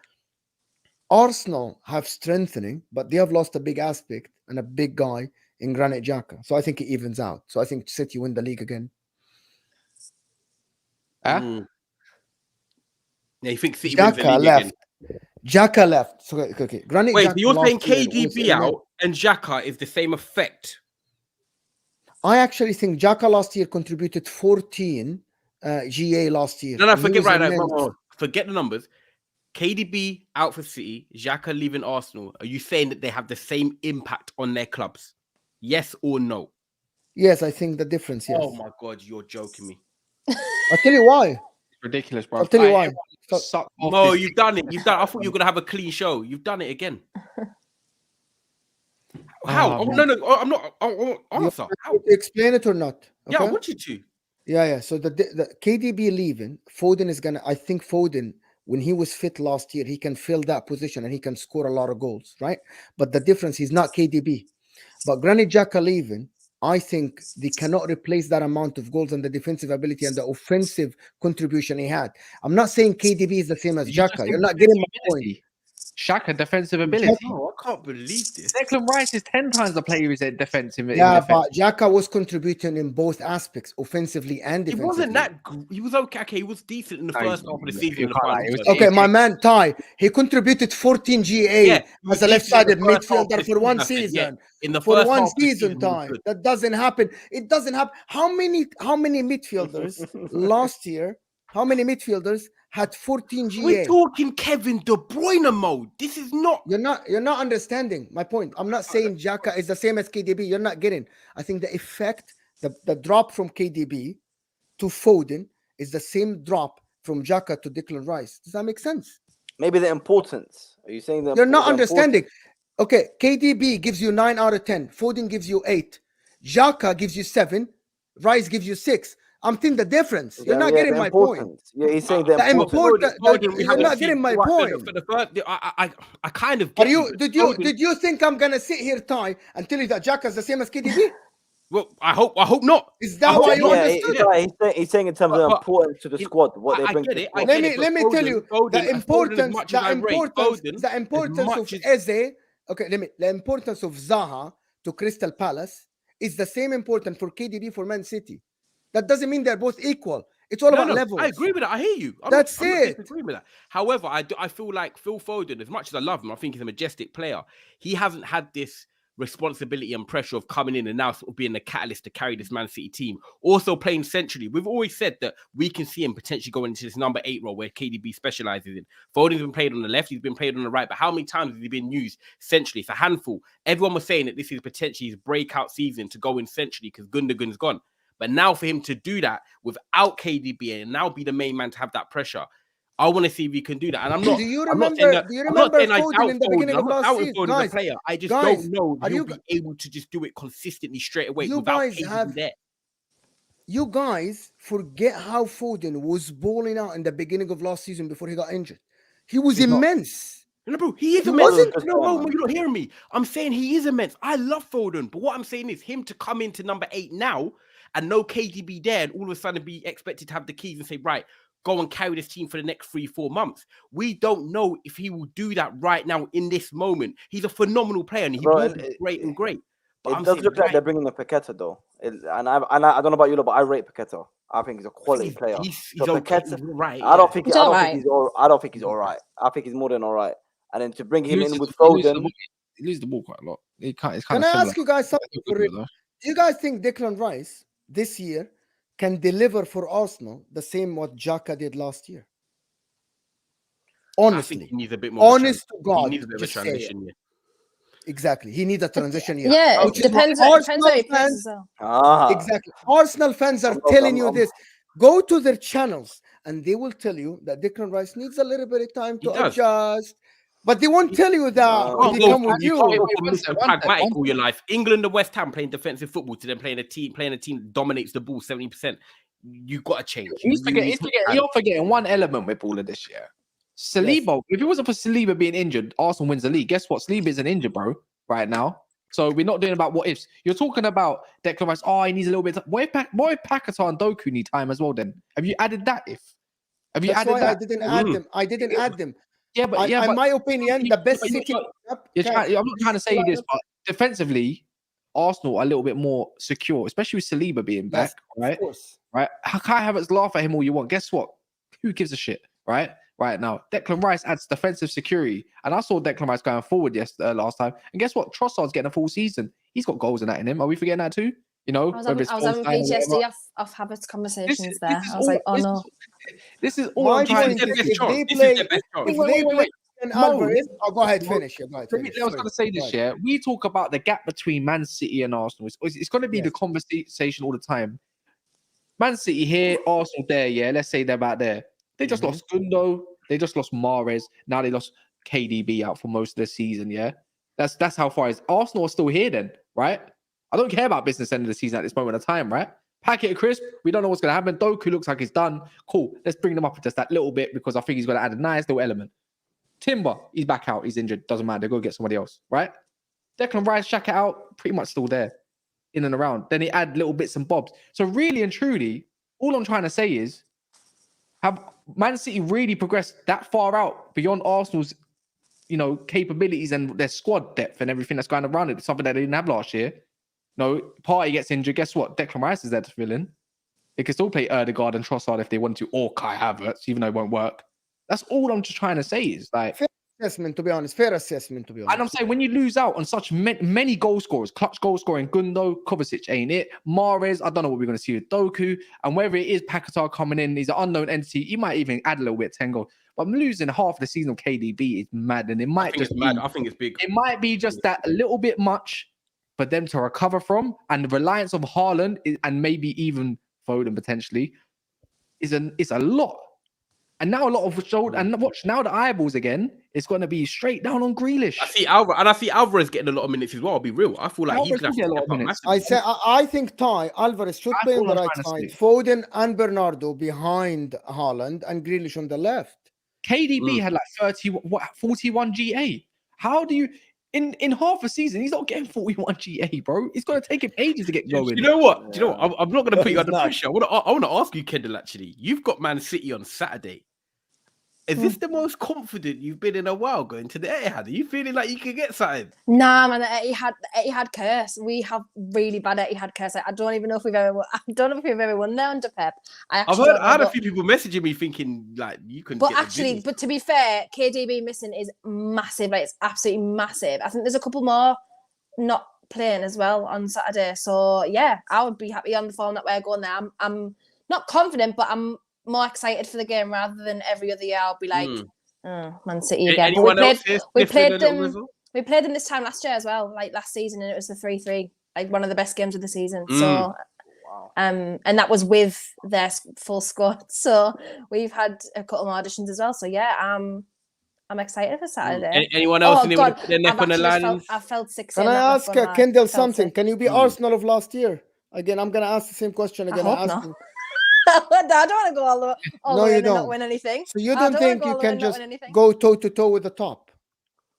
Arsenal have strengthening, but they have lost a big aspect and a big guy in Granit Xhaka. So I think it evens out. So I think City win the league again. Huh? Yeah, you think City wins the Xhaka league left. again? Xhaka left. So okay. Granit Wait, Xhaka so you're last saying year was KDB immense. out and Xhaka is the same effect? I actually think Xhaka last year contributed 14 GA last year. No, and he forget was immense. forget the numbers. KDB out for City, Xhaka leaving Arsenal. Are you saying that they have the same impact on their clubs? Yes or no? Yes, I think the difference. Yes. Oh my God, you're joking me. I'll tell you why. It's ridiculous, bro. I'll tell you why. Suck off Mo, this- you've done it. You've done. I thought you were gonna have a clean show. You've done it again. How? Oh, no, I'm not. Answer. How? To explain it or not? Yeah, I Okay? want you to. Yeah. So the KDB leaving, Foden is gonna. I think Foden, when he was fit last year, he can fill that position and he can score a lot of goals, right? But the difference, he's not KDB. But Granit Xhaka leaving, I think they cannot replace that amount of goals and the defensive ability and the offensive contribution he had. I'm not saying KDB is the same as Xhaka. You're not getting my point. Xhaka defensive ability. Oh, I can't believe this. Declan Rice is 10 times the player who's at defensive. Yeah, but Xhaka was contributing in both aspects, offensively and He defensively. wasn't that. He was okay. He was decent in the first half of the season. In the final. Okay, my man Ty, he contributed 14 GA as a left-sided midfielder for one season. In the For first one half of the season, Ty. good. That doesn't happen. It doesn't happen. How many midfielders last year? How many midfielders had 14 GA? We're talking Kevin De Bruyne mode. This is not. You're not understanding my point. I'm not saying Xhaka is the same as KDB. You're not getting. I think the effect, the drop from KDB to Foden is the same drop from Xhaka to Declan Rice. Does that make sense? Maybe the importance. Are you saying that You're not understanding? Okay, KDB gives you 9 out of 10. Foden gives you 8. Xhaka gives you 7. Rice gives you 6. I'm thinking the difference. You're not getting my point. Yeah, he's saying the importance. You're not getting my point. For the first, I kind of. Are you? Did you think I'm gonna sit here, Ty, and tell you that Xhaka is the same as KDB? Well, I hope not. Is that why you understood it? He's saying in terms of importance to the squad, what they bring. I get it. Let me tell you the importance of Eze. Okay, the importance of Zaha to Crystal Palace is the same important for KDB for Man City. That doesn't mean they're both equal. It's all about levels. I agree with that. I hear you. I'm not disagreeing with that. However, I feel like Phil Foden, as much as I love him, I think he's a majestic player. He hasn't had this responsibility and pressure of coming in and now sort of being the catalyst to carry this Man City team. Also playing centrally. We've always said that we can see him potentially going into this number 8 role where KDB specializes in. Foden's been played on the left, he's been played on the right, but how many times has he been used centrally? It's a handful. Everyone was saying that this is potentially his breakout season to go in centrally because Gundogan's gone. But now for him to do that without KDB and now be the main man to have that pressure, I want to see if he can do that. And I'm not. Do you I'm remember? not Do you remember Foden in the beginning of last season? Foden as a player. I just don't know if he'll be able to just do it consistently straight away without KDB there. You guys forget how Foden was balling out in the beginning of last season before he got injured. He was immense. No, bro, he is immense. No, you're not hearing me. I'm saying he is immense. I love Foden, but what I'm saying is him to come into number 8 now and no KDB there and all of a sudden be expected to have the keys and say, right, go and carry this team for the next 3-4 months. We don't know if he will do that right now in this moment. He's a phenomenal player and he will be great and great. But it does look like they're bringing the Pochettino though. And I don't know about you, but I rate Pochettino. I think he's a quality player. He's okay, right. I don't think he's all right. I think he's more than all right. And then to bring him in with Foden, he loses the ball quite a lot. Can I ask you guys something? Do you guys think Declan Rice this year can deliver for Arsenal the same what Xhaka did last year? Honestly, I think he needs a bit more. Honest to God, he needs a bit of a transition year. Exactly, he needs a transition year. Yeah, it depends how he plays as well. Exactly, Arsenal fans are telling you this. Go to their channels and they will tell you that Declan Rice needs a little bit of time to adjust. But they won't tell you that when they come with you. Pragmatic all your life. England and West Ham playing defensive football to them playing a team that dominates the ball 70%. You got to change. You're forgetting one element with all of this, yeah. Saliba, if it wasn't for Saliba being injured, Arsenal wins the league. Guess what? Saliba isn't injured, bro, right now. So we're not doing about what ifs. You're talking about Declan Rice. Oh, he needs a little bit of time. What if Paquetá and Doku need time as well then? Have you added that if? Have you added that? I didn't add them. Yeah, but in my opinion, the best City. I'm not trying to say this, but defensively, Arsenal are a little bit more secure, especially with Saliba being back, right? Of course. Right? Kai Havertz, laugh at him all you want. Guess what? Who gives a shit, right? Right now, Declan Rice adds defensive security, and I saw Declan Rice going forward last time. And guess what? Trossard's getting a full season. He's got goals in that in him. Are we forgetting that too? You know, I was having PTSD off Havertz conversations there. I was like, oh no. This is all I'm trying to say. Alvarez, go ahead, finish. I was going to say this, yeah. We talk about the gap between Man City and Arsenal. It's going to be the conversation all the time. Man City here, Arsenal there, yeah. Let's say they're about there. They just lost Gundo. They just lost Mahrez. Now they lost KDB out for most of the season, yeah. That's how far is Arsenal are still here then, right? I don't care about business end of the season at this moment of time, right? Packet of crisp. We don't know what's going to happen. Doku looks like he's done. Cool. Let's bring them up just that little bit because I think he's going to add a nice little element. Timber, he's back out. He's injured. Doesn't matter. They go get somebody else, right? Declan Rice, Shaq it out. Pretty much still there, in and around. Then he add little bits and bobs. So really and truly, all I'm trying to say is, have Man City really progressed that far out beyond Arsenal's, capabilities and their squad depth and everything that's going around it? It's something that they didn't have last year. No, Partey gets injured. Guess what? Declan Rice is there to fill in. They can still play Erdegaard and Trossard if they want to, or Kai Havertz, even though it won't work. That's all I'm just trying to say is like fair assessment, to be honest. And I'm saying when you lose out on such many goal scorers, clutch goal scoring, Gundo, Kovacic ain't it. Mahrez, I don't know what we're going to see with Doku, and whether it is Paquetá coming in, he's an unknown entity. He might even add a little bit 10 goals. But losing half the season of KDB is mad, and it might just be mad. I think it's big. It might be just that a little bit much for them to recover from, and the reliance of Haaland and maybe even Foden potentially is a lot. And now a lot of now the eyeballs again. It's going to be straight down on Grealish. I see Alvarez getting a lot of minutes as well. I'll be real. I feel like he's going to get a lot of minutes. I think Alvarez should play on the right side. Foden and Bernardo behind Haaland and Grealish on the left. KDB had like 41 GA. How do you in half a season? He's not getting 41 GA, bro. It's going to take him ages to get going. You know what? I'm not going to put you under pressure. I want to ask you, Kendall. Actually, you've got Man City on Saturday. Is this the most confident you've been in a while going to the Etihad? Are you feeling like you can get something? Nah, man, the Etihad curse. We have really bad Etihad curse. I don't even know if we've ever won there under Pep. I had a few people messaging me thinking like you couldn't. But to be fair, KDB missing is massive. Like it's absolutely massive. I think there's a couple more not playing as well on Saturday. So yeah, I would be happy on the form that we're going there. I'm not confident, but I'm more excited for the game rather than every other year. I'll be like, Man City again. We played them this time last year as well, like last season, and it was the 3-3, like one of the best games of the season. So, and that was with their full squad. So we've had a couple more auditions as well. So yeah, I'm excited for Saturday. Anyone else in their neck on the line? I felt sick. Can I ask Kendall something? Can you be Arsenal of last year? Again, I'm gonna ask the same question again. I don't want to go all the way and not win anything. So you don't think you can just go toe to toe with the top?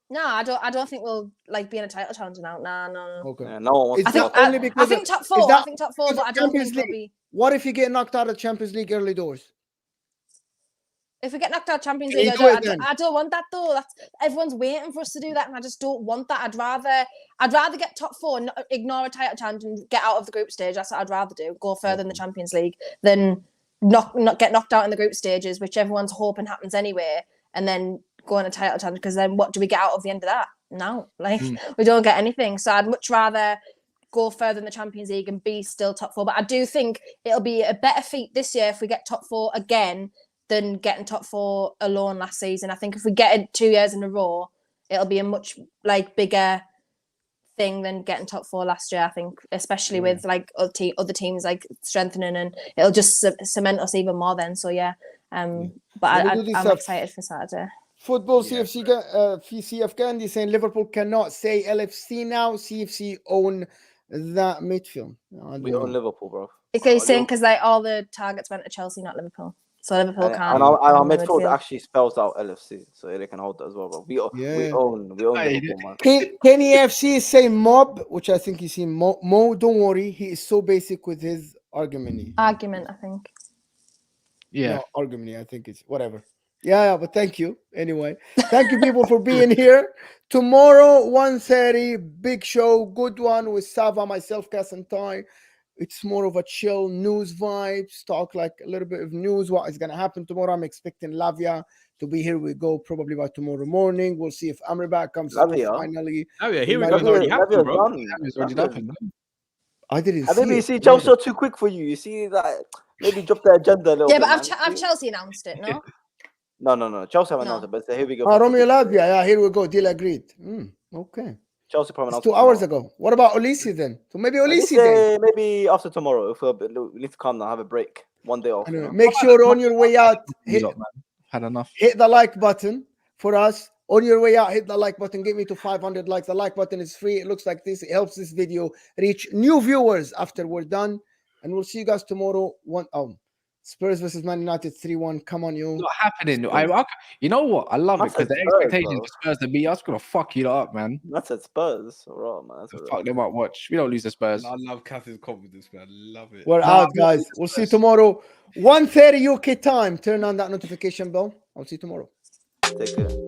No, I don't think we'll like be in a title challenge now. No. Okay. Yeah, no. I think top four. I think top four, but I don't think we'll be. What if you get knocked out of Champions League early doors? If we get knocked out of Champions League, I don't want that though. Everyone's waiting for us to do that, and I just don't want that. I'd rather get top four, and ignore a title challenge, and get out of the group stage. That's what I'd rather do. Go further in the Champions League than not get knocked out in the group stages, which everyone's hoping happens anyway, and then go on a title challenge. Because then what do we get out of the end of that? No, we don't get anything. So I'd much rather go further in the Champions League and be still top four. But I do think it'll be a better feat this year if we get top four again than getting top four alone last season. I think if we get it 2 years in a row, it'll be a much bigger thing than getting top four last year. I think, especially with other teams like strengthening, and it'll just cement us even more then. So yeah, but I'm excited for Saturday. Football CF Gandhi saying Liverpool cannot say LFC now. CFC own that midfield. We own Liverpool, bro. Okay, saying because all the targets went to Chelsea, not Liverpool. So Liverpool can't. And our midfield actually spells out LFC, so they can hold that as well. But we own Liverpool, man. Kenny FC is saying Mob, which I think he's seen. Mo, don't worry, he is so basic with his argument. Argument, I think. Yeah, no, argument. I think it's whatever. Yeah, but thank you. Anyway, thank you people for being here. Tomorrow, 1:30, big show, good one with Sava, myself, Cass and Ty. It's more of a chill news vibes, talk like a little bit of news, what is going to happen tomorrow. I'm expecting Lavia to be here. We go probably by tomorrow morning. We'll see if Amrabat comes Lavia? finally. Oh yeah, here we Lavia- go. Already happened, bro. It's already happened. I didn't And see maybe you it. see Chelsea are too quick for you. You see that maybe drop the agenda a little Yeah, bit. but man. have Chelsea announced it? No. No. Chelsea haven't No. announced it, but say, here we go. Romeo Lavia. Yeah, here we go. Deal agreed. Okay. Chelsea probably It's announced 2 hours ago. What about Olise then? So maybe Olise then. Maybe after tomorrow. If we need to calm down, have a break, 1 day off. I don't know. You know? Make sure on your way out, hit Had enough. the like button for us. On your way out, hit the like button. Get me to 500 likes. The like button is free. It looks like this. It helps this video reach new viewers after we're done. And we'll see you guys tomorrow. Spurs versus Man United 3-1. Come on, you. Not happening. You know what? I love it because the expectations for Spurs to beat us gonna fuck you lot up, man. That's at Spurs. Right, man. That's Fuck them up. Watch. We don't lose the Spurs. I love Cass's confidence, man. I love it. We're out, guys. We'll see you tomorrow. 1:30 UK time. Turn on that notification bell. I'll see you tomorrow. Take care.